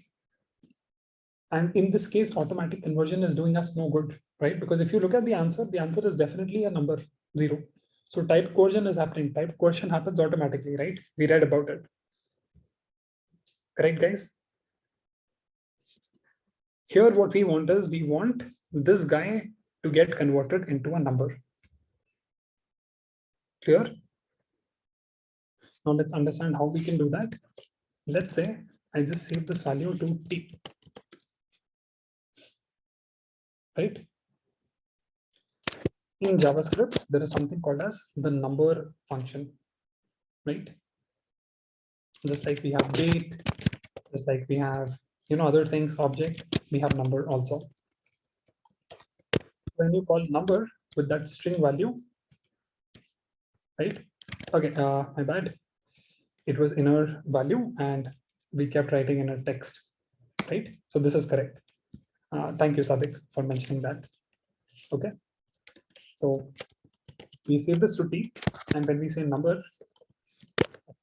And in this case, automatic conversion is doing us no good, right? Because if you look at the answer is definitely a number 0. So typed coercion is happening. Typed coercion happens automatically, right? We read about it. Correct, guys? Here, what we want is we want this guy to get converted into a number. Clear? Now let's understand how we can do that. Let's say I just save this value to t, right? In JavaScript, there is something called as the number function, right? Just like we have date, just like we have, other things, object, we have number also. When you call number with that string value, right? Okay, my bad. It was inner value and we kept writing inner text, right? So this is correct. Thank you, Sadik, for mentioning that. Okay. So we save this to t, and when we say number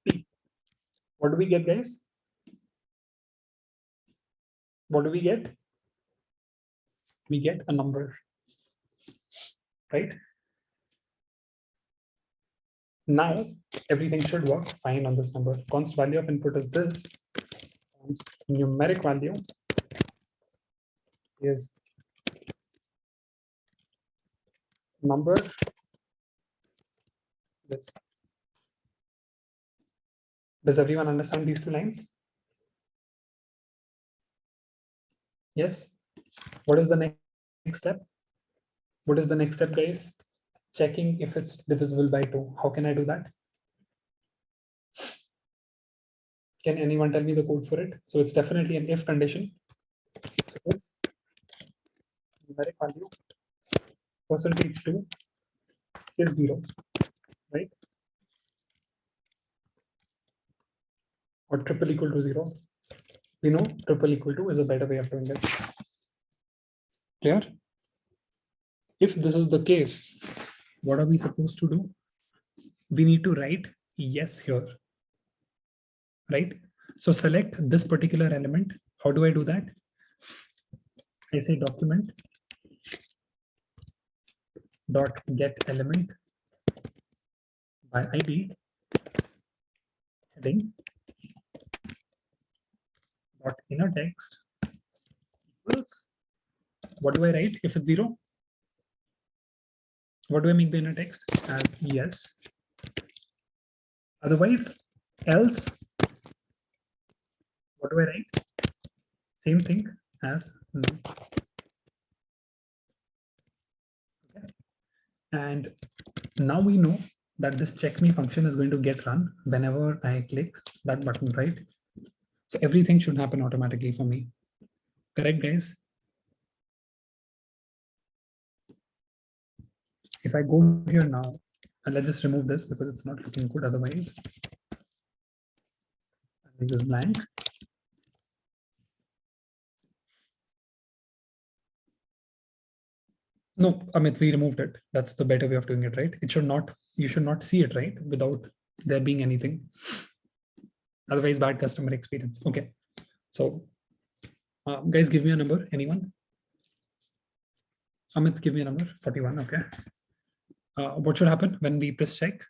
t, what do we get, guys? What do we get? We get a number, right? Now everything should work fine on this number. Const value of input is this. Const numeric value is number this. Does everyone understand these two lines? Yes. What is the next step? What is the next step, guys? Checking if it's divisible by 2. How can I do that? Can anyone tell me the code for it? So it's definitely an if condition. So if numeric value %2 is 0, right? Or triple equal to 0. We know triple equal to is a better way of doing it. Clear? If this is the case, what are we supposed to do? We need to write yes here, right? So select this particular element. How do I do that? I say document dot get element by ID heading dot inner text equals, what do I write if it's 0? What do I make the inner text as? Yes. Otherwise, else, what do I write? Same thing as no. Okay. And now we know that this check me function is going to get run whenever I click that button, right? So everything should happen automatically for me. Correct, guys? If I go here now, and let's just remove this because it's not looking good otherwise. I'll leave this blank. No, Amit, we removed it. That's the better way of doing it, right? It should not, you should not see it, right? Without there being anything. Otherwise, bad customer experience. Okay. So, guys, give me a number. Anyone? Amit, give me a number. 41. Okay. What should happen when we press check?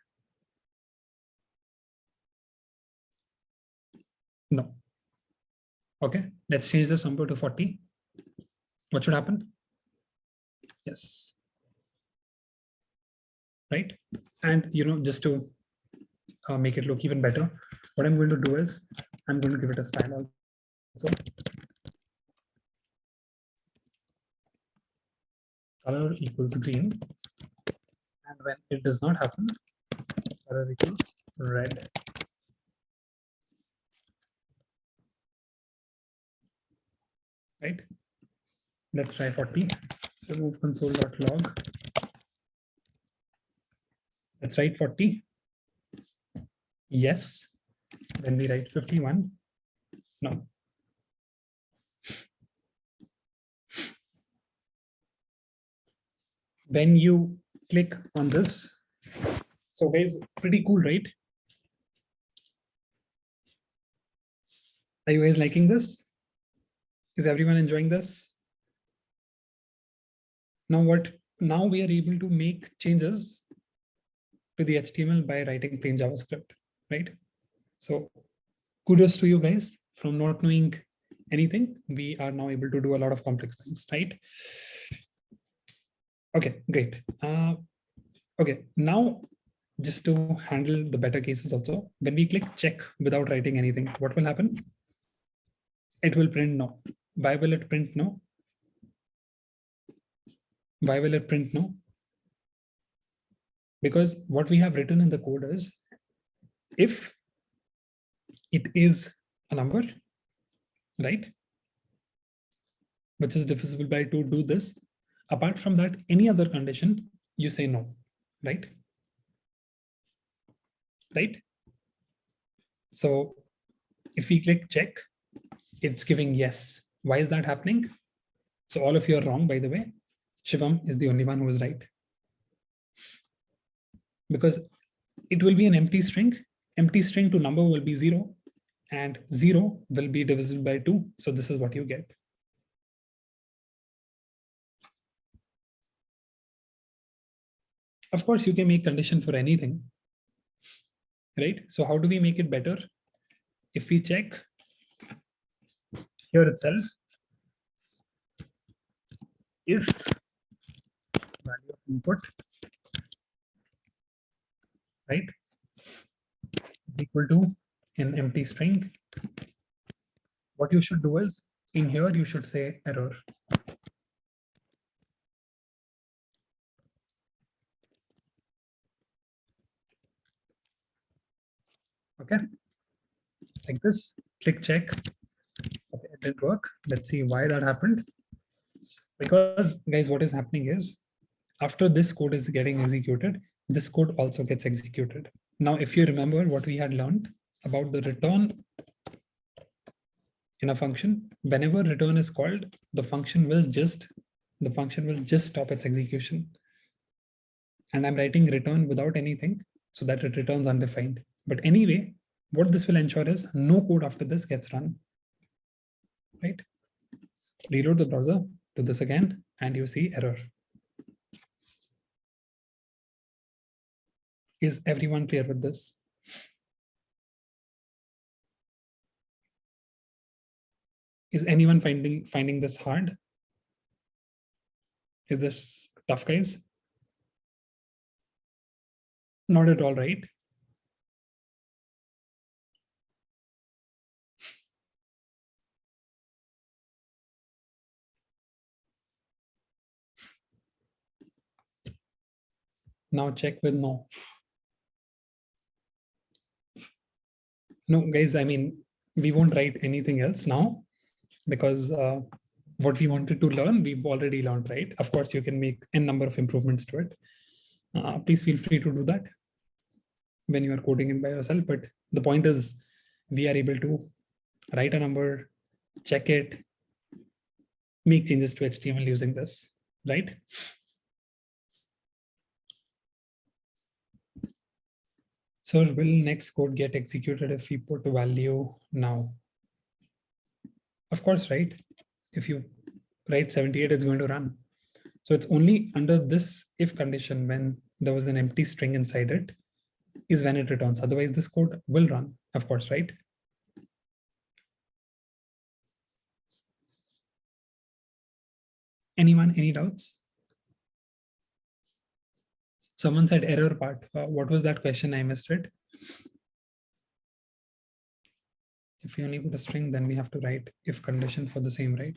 No. Okay. Let's change this number to 40. What should happen? Yes. Right. And, just to make it look even better, what I'm going to do is I'm going to give it a style also. Color equals green. And when it does not happen, color equals red. Right? Let's try 40. So remove console.log. Let's write 40. Yes. Then we write 51. No. When you click on this, so guys, pretty cool, right? Are you guys liking this? Is everyone enjoying this? Now now we are able to make changes to the HTML by writing plain JavaScript, right? So kudos to you guys. From not knowing anything, we are now able to do a lot of complex things, right? Okay, great. Okay, now just to handle the better cases also, when we click check without writing anything, what will happen? It will print no. Why will it print no? Why will it print no? Because what we have written in the code is, if it is a number, right, which is divisible by 2, do this. Apart from that, any other condition, you say no, right? Right? So if we click check, it's giving yes. Why is that happening? So all of you are wrong, by the way. Shivam is the only one who is right. Because it will be an empty string. Empty string to number will be 0, and 0 will be divisible by 2. So this is what you get. Of course, you can make condition for anything, right? So how do we make it better? If we check here itself, if value of input, right, is equal to an empty string, what you should do is in here, you should say error. Okay, like this, click check. Okay, it didn't work. Let's see why that happened. Because guys, what is happening is after this code is getting executed, this code also gets executed. Now, if you remember what we had learned about the return in a function, whenever return is called, the function will just stop its execution. And I'm writing return without anything so that it returns undefined. But anyway, what this will ensure is no code after this gets run, right? Reload the browser, do this again, and you see error. Is everyone clear with this? Is anyone finding this hard? Is this tough, guys? Not at all, right? Now check with no. No, guys, I mean, we won't write anything else now because what we wanted to learn, we've already learned, right? Of course, you can make a number of improvements to it. Please feel free to do that when you are coding it by yourself. But the point is, we are able to write a number, check it, make changes to HTML using this, right? So will next code get executed if we put a value now? Of course, right? If you write 78, it's going to run. So it's only under this if condition when there was an empty string inside it is when it returns. Otherwise, this code will run, of course, right? Anyone, any doubts? Someone said error part. What was that question? I missed it. If we only put a string, then we have to write if condition for the same, right?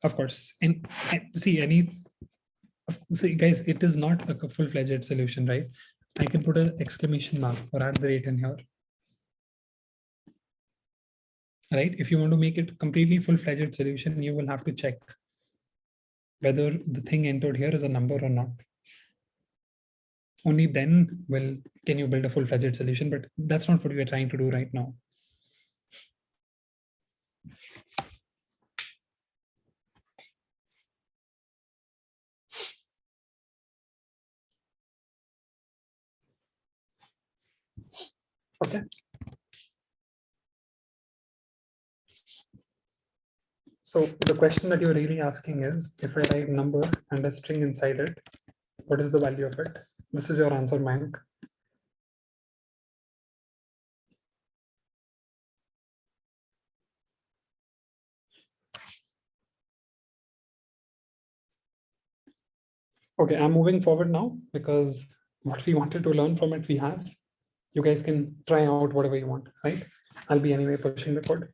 Of course. And see, see, guys, it is not a full-fledged solution, right? I can put an exclamation mark or add the rate in here. Right? If you want to make it completely full-fledged solution, you will have to check whether the thing entered here is a number or not. Only then can you build a full-fledged solution, but that's not what we're trying to do right now. Okay. So the question that you're really asking is, if I write number and a string inside it, what is the value of it? This is your answer, Mayank. Okay, I'm moving forward now because what we wanted to learn from it, we have. You guys can try out whatever you want, right? I'll be anyway pushing the code.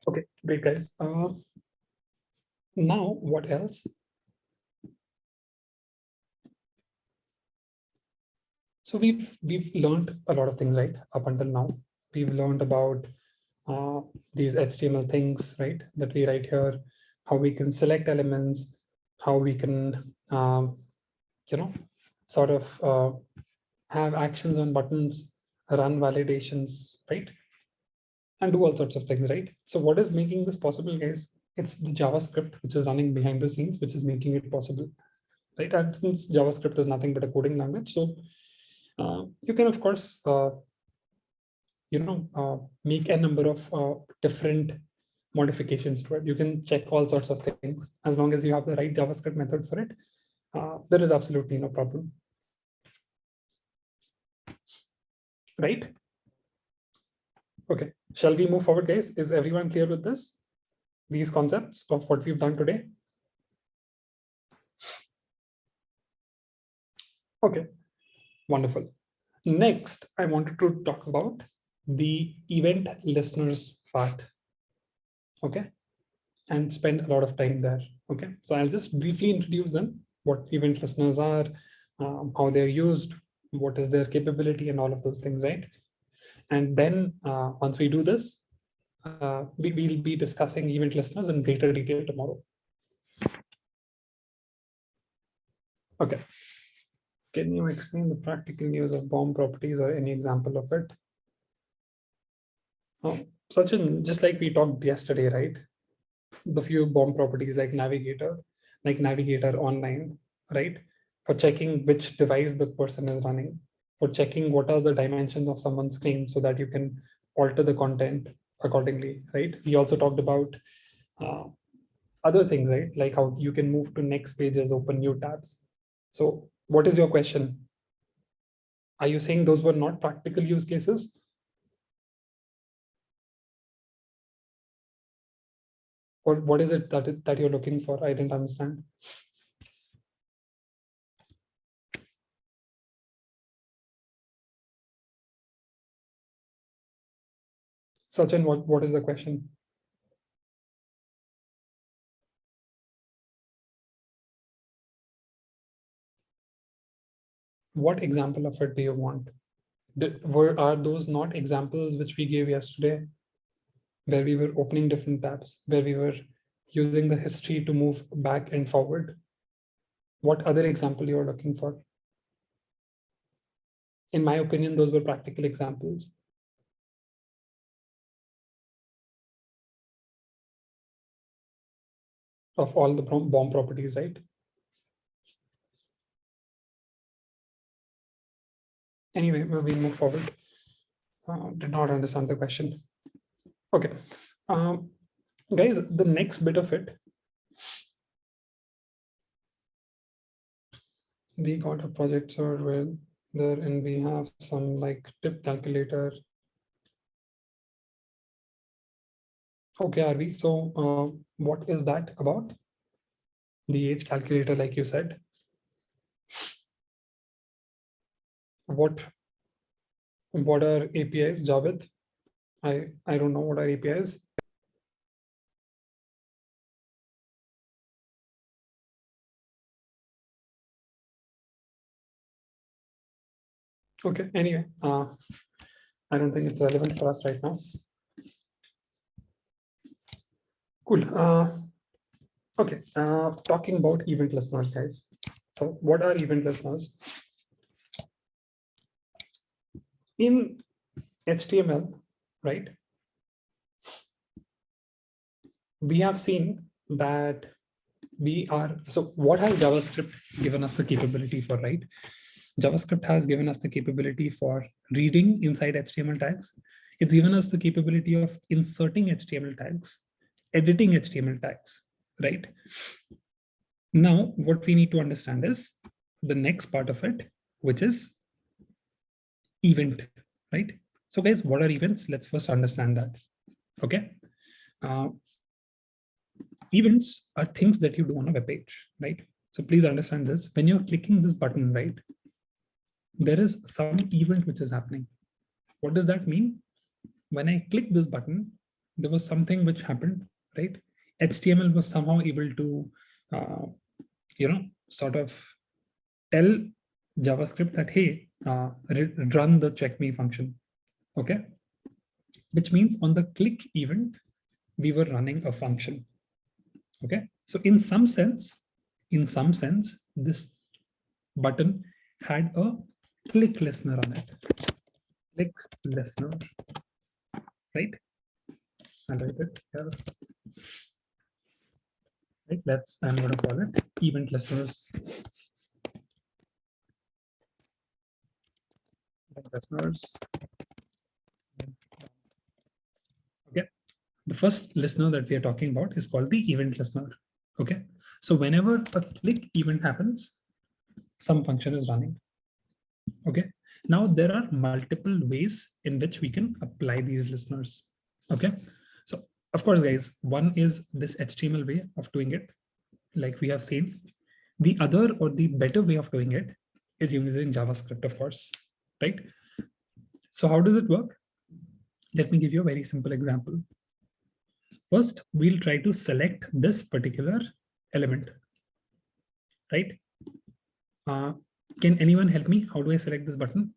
Okay, great, guys. Now, what else? So we've learned a lot of things, right? Up until now, we've learned about these HTML things, right? That we write here, how we can select elements, how we can, sort of have actions on buttons, run validations, right? And do all sorts of things, right? So what is making this possible, guys? It's the JavaScript, which is running behind the scenes, which is making it possible, right? And since JavaScript is nothing but a coding language, so you can, of course, make a number of different modifications to it. You can check all sorts of things as long as you have the right JavaScript method for it. There is absolutely no problem, right? Okay, shall we move forward, guys? Is everyone clear with this? These concepts of what we've done today? Okay, wonderful. Next, I wanted to talk about the event listeners part, okay, and spend a lot of time there. Okay, so I'll just briefly introduce them, what event listeners are, how they're used, what is their capability, and all of those things, right? And then once we do this, we will be discussing event listeners in greater detail tomorrow. Okay. Can you explain the practical use of BOM properties or any example of it? Sachin, just like we talked yesterday, right? The few BOM properties like Navigator online, right? For checking which device the person is running, for checking what are the dimensions of someone's screen so that you can alter the content accordingly, right? We also talked about uh, other things, right? Like how you can move to next pages, open new tabs. So what is your question? Are you saying those were not practical use cases? Or what is it that you're looking for? I didn't understand. Sachin, what is the question? What example of it do you want? Are those not examples which we gave yesterday, where we were opening different tabs, where we were using the history to move back and forward? What other example you're looking for? In my opinion, those were practical examples. Of all the BOM properties, right? Anyway, we'll move forward. Did not understand the question. Okay. Guys, the next bit of it, we got a project server there and we have some like tip calculator. Okay, Arvi. So what is that about? The age calculator, like you said. What are APIs, Javed? I don't know what are APIs. Okay, anyway, I don't think it's relevant for us right now. Cool. Okay, talking about event listeners, guys. So what are event listeners? In HTML, right? We have seen that so what has JavaScript given us the capability for, right? JavaScript has given us the capability for reading inside HTML tags. It's given us the capability of inserting HTML tags, editing HTML tags, right? Now, what we need to understand is the next part of it, which is event, right? So guys, what are events? Let's first understand that, okay? Events are things that you do on a web page, right? So please understand this. When you're clicking this button, right, there is some event which is happening. What does that mean? When I click this button, there was something which happened, right? HTML was somehow able to, sort of tell JavaScript that, hey, run the check me function, okay? Which means on the click event, we were running a function, okay? So in some sense, this button had a click listener on it. Click listener, right? I'll write it here. Right, I'm going to call it event listeners. Listeners. Okay. The first listener that we are talking about is called the event listener. Okay. So whenever a click event happens, some function is running. Okay. Now there are multiple ways in which we can apply these listeners. Okay. So of course, guys, one is this HTML way of doing it, like we have seen. The other or the better way of doing it is using JavaScript, of course, right? So how does it work? Let me give you a very simple example. First, we'll try to select this particular element, right? Can anyone help me? How do I select this button?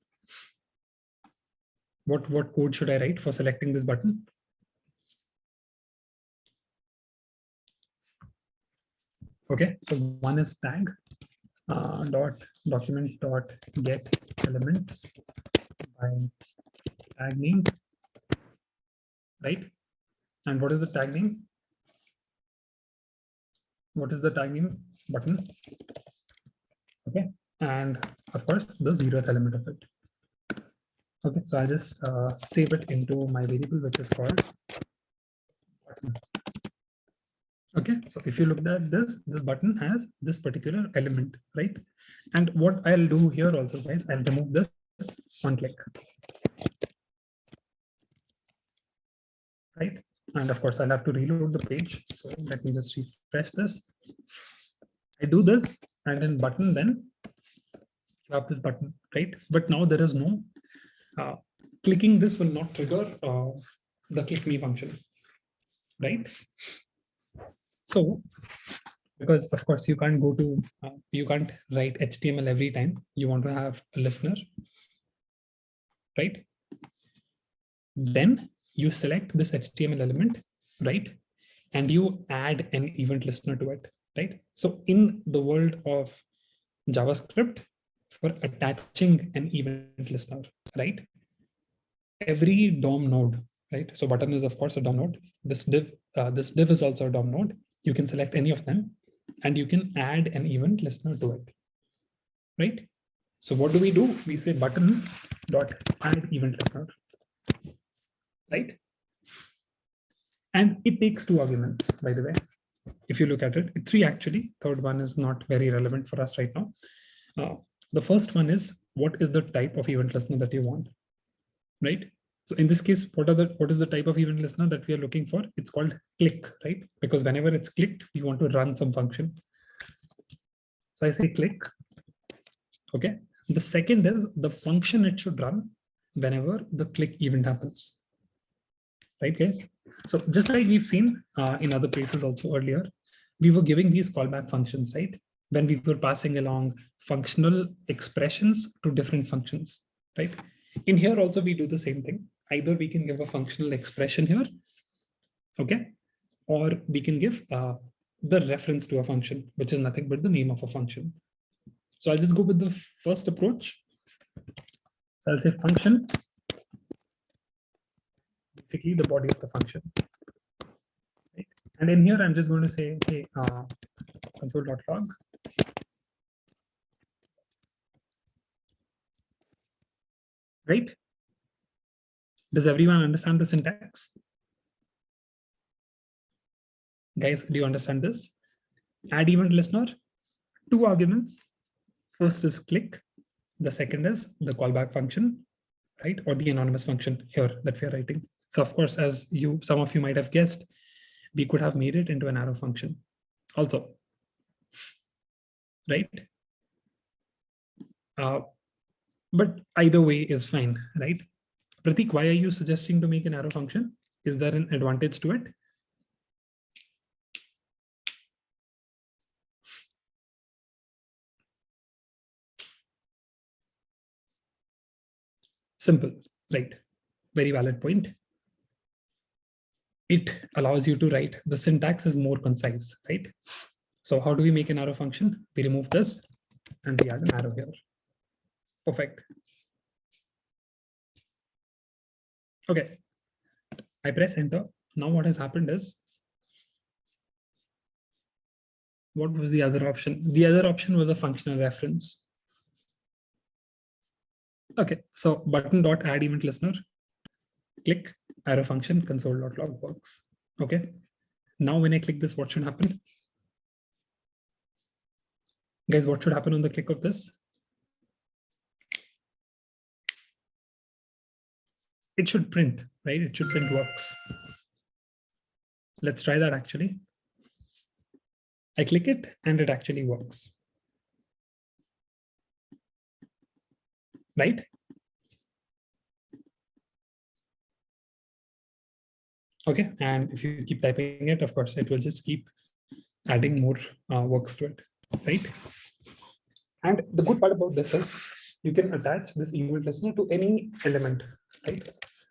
What code should I write for selecting this button? Okay, so one is tag dot document dot get elements by tag name, right? And what is the tag name? What is the tag name button? Okay, and of course the 0th element of it. Okay, so I'll just save it into my variable, which is called button. Okay, so if you look at this button has this particular element, right? And what I'll do here also, guys, I'll remove this one click, right? And of course, I'll have to reload the page. So let me just refresh this. I do this, and in button, then you have this button, right? But now there is no clicking this will not trigger the click me function, right? So because of course you can't go to you can't write HTML every time you want to have a listener, right? Then you select this HTML element, right? And you add an event listener to it, right? So in the world of JavaScript, for attaching an event listener, right? Every DOM node, right? So button is of course a DOM node. This div is also a DOM node. You can select any of them and you can add an event listener to it, right? So what do? We say button dot add event listener, right? And it takes 2 arguments, by the way. If you look at it, 3 actually. Third one is not very relevant for us right now. The first one is what is the type of event listener that you want, right? So in this case, what is the type of event listener that we are looking for? It's called click, right? Because whenever it's clicked, we want to run some function. So I say click. Okay. The second is the function it should run whenever the click event happens. Right, guys? So just like we've seen in other places also earlier, we were giving these callback functions, right? When we were passing along functional expressions to different functions, right? In here also, we do the same thing. Either we can give a functional expression here, okay? Or we can give the reference to a function, which is nothing but the name of a function. So I'll just go with the first approach. So I'll say function, basically the body of the function. Right? And in here, I'm just going to say, hey, console.log. Right? Does everyone understand the syntax? Guys, do you understand this? Add event listener, 2 arguments. First is click. The second is the callback function, right? Or the anonymous function here that we are writing. So of course, as some of you might have guessed, we could have made it into an arrow function also, right? But either way is fine, right? Pratik, why are you suggesting to make an arrow function? Is there an advantage to it? Simple, right? Very valid point. It allows you to write, the syntax is more concise, right? So how do we make an arrow function? We remove this and we add an arrow here. Perfect. Okay, I press enter. Now what has happened is, what was the other option? The other option was a functional reference. Okay, so button dot add event listener, click arrow function console.log works. Okay, now when I click this, what should happen? Guys, what should happen on the click of this? It should print, right? It should print works. Let's try that actually. I click it and it actually works. Right? Okay, and if you keep typing it, of course, it will just keep adding more works to it, right? And the good part about this is you can attach this event listener to any element, right?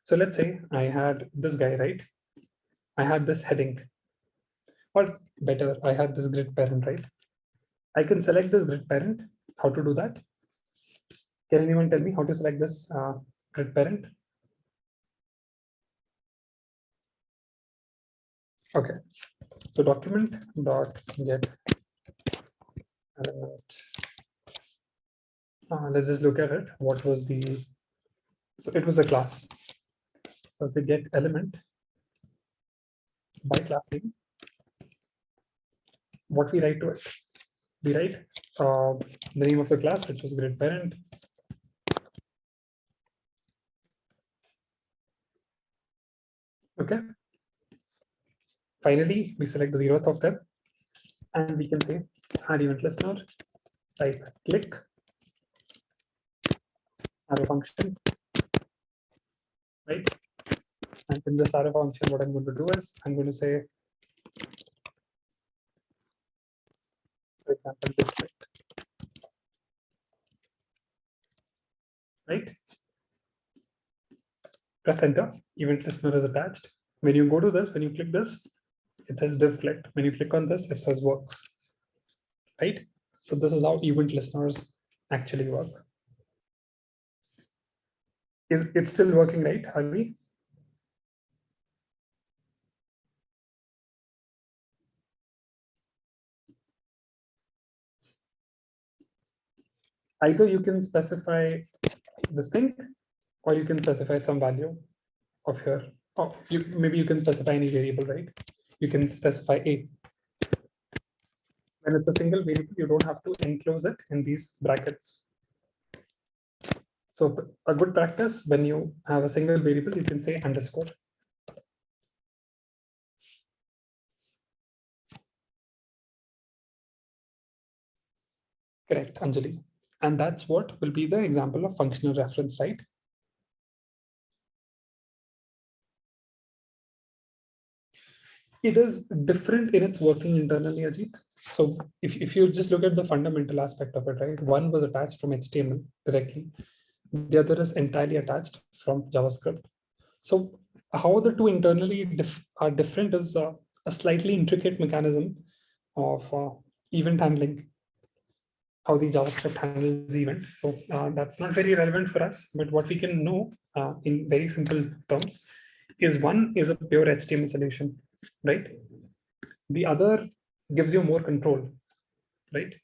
So let's say I had this guy, right? I had this heading, or better, I had this grid parent, right? I can select this grid parent. How to do that? Can anyone tell me how to select this grid parent? Okay, so document dot get element. Let's just look at it. What was the, so it was a class. So it's a get element by class name. What we write to it? We write the name of the class, which was grid parent. Okay. Finally, we select the 0th of them, and we can say add event listener, type click, arrow function, right? And in this arrow function, what I'm going to do is I'm going to say, for example, district, right? Press enter, event listener is attached. When you go to this, when you click this, it says div clicked. When you click on this, it says works, right? So this is how event listeners actually work. Is it still working, right, Harvey? Either you can specify this thing, or you can specify some value of here. Or maybe you can specify any variable, right? You can specify a. When it's a single variable, you don't have to enclose it in these brackets. So a good practice, when you have a single variable, you can say underscore. Correct, Anjali. And that's what will be the example of functional reference, right? It is different in its working internally, Ajit. So if you just look at the fundamental aspect of it, right? One was attached from HTML directly. The other is entirely attached from JavaScript. So how the two internally are different is a slightly intricate mechanism of event handling, how the JavaScript handles the event. So that's not very relevant for us, but what we can know in very simple terms is one is a pure HTML solution, right? The other gives you more control, right?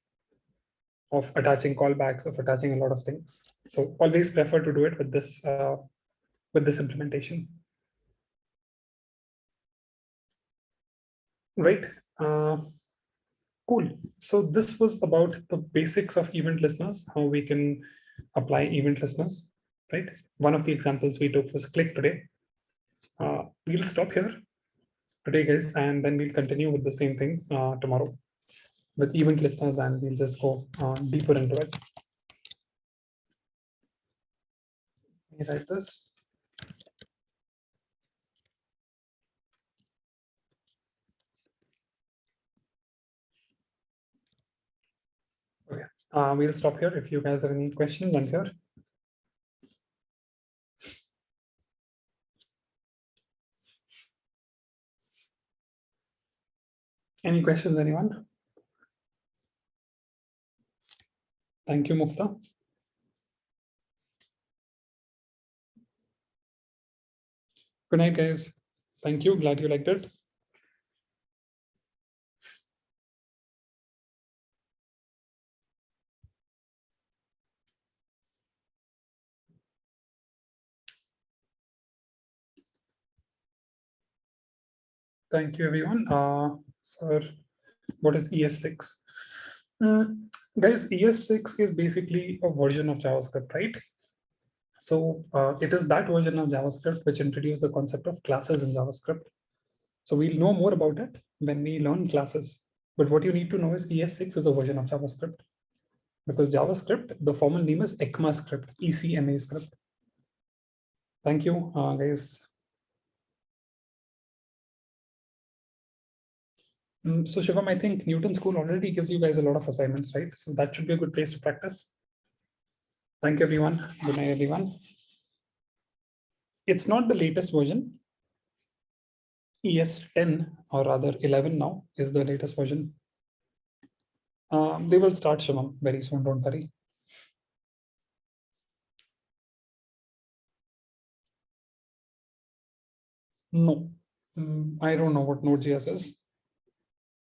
Of attaching callbacks, of attaching a lot of things. So always prefer to do it with this implementation. Right. Cool. So this was about the basics of event listeners, how we can apply event listeners, right? One of the examples we took was click today. We'll stop here today, guys, and then we'll continue with the same things tomorrow with event listeners, and we'll just go deeper into it. Let me write this. Okay, we'll stop here. If you guys have any questions, I'm here. Any questions, anyone? Thank you, Mukta. Good night, guys. Thank you. Glad you liked it. Thank you, everyone. Sir, what is ES6? Guys, ES6 is basically a version of JavaScript, right? So it is that version of JavaScript which introduced the concept of classes in JavaScript. So we'll know more about it when we learn classes. But what you need to know is ES6 is a version of JavaScript. Because JavaScript, the formal name is ECMAScript, ECMA script. Thank you, guys. So Shivam, I think Newton School already gives you guys a lot of assignments, right? So that should be a good place to practice. Thank you, everyone. Good night, everyone. It's not the latest version. ES 10 or rather 11 now is the latest version. They will start Shivam very soon, don't worry. No, I don't know what Node.js is.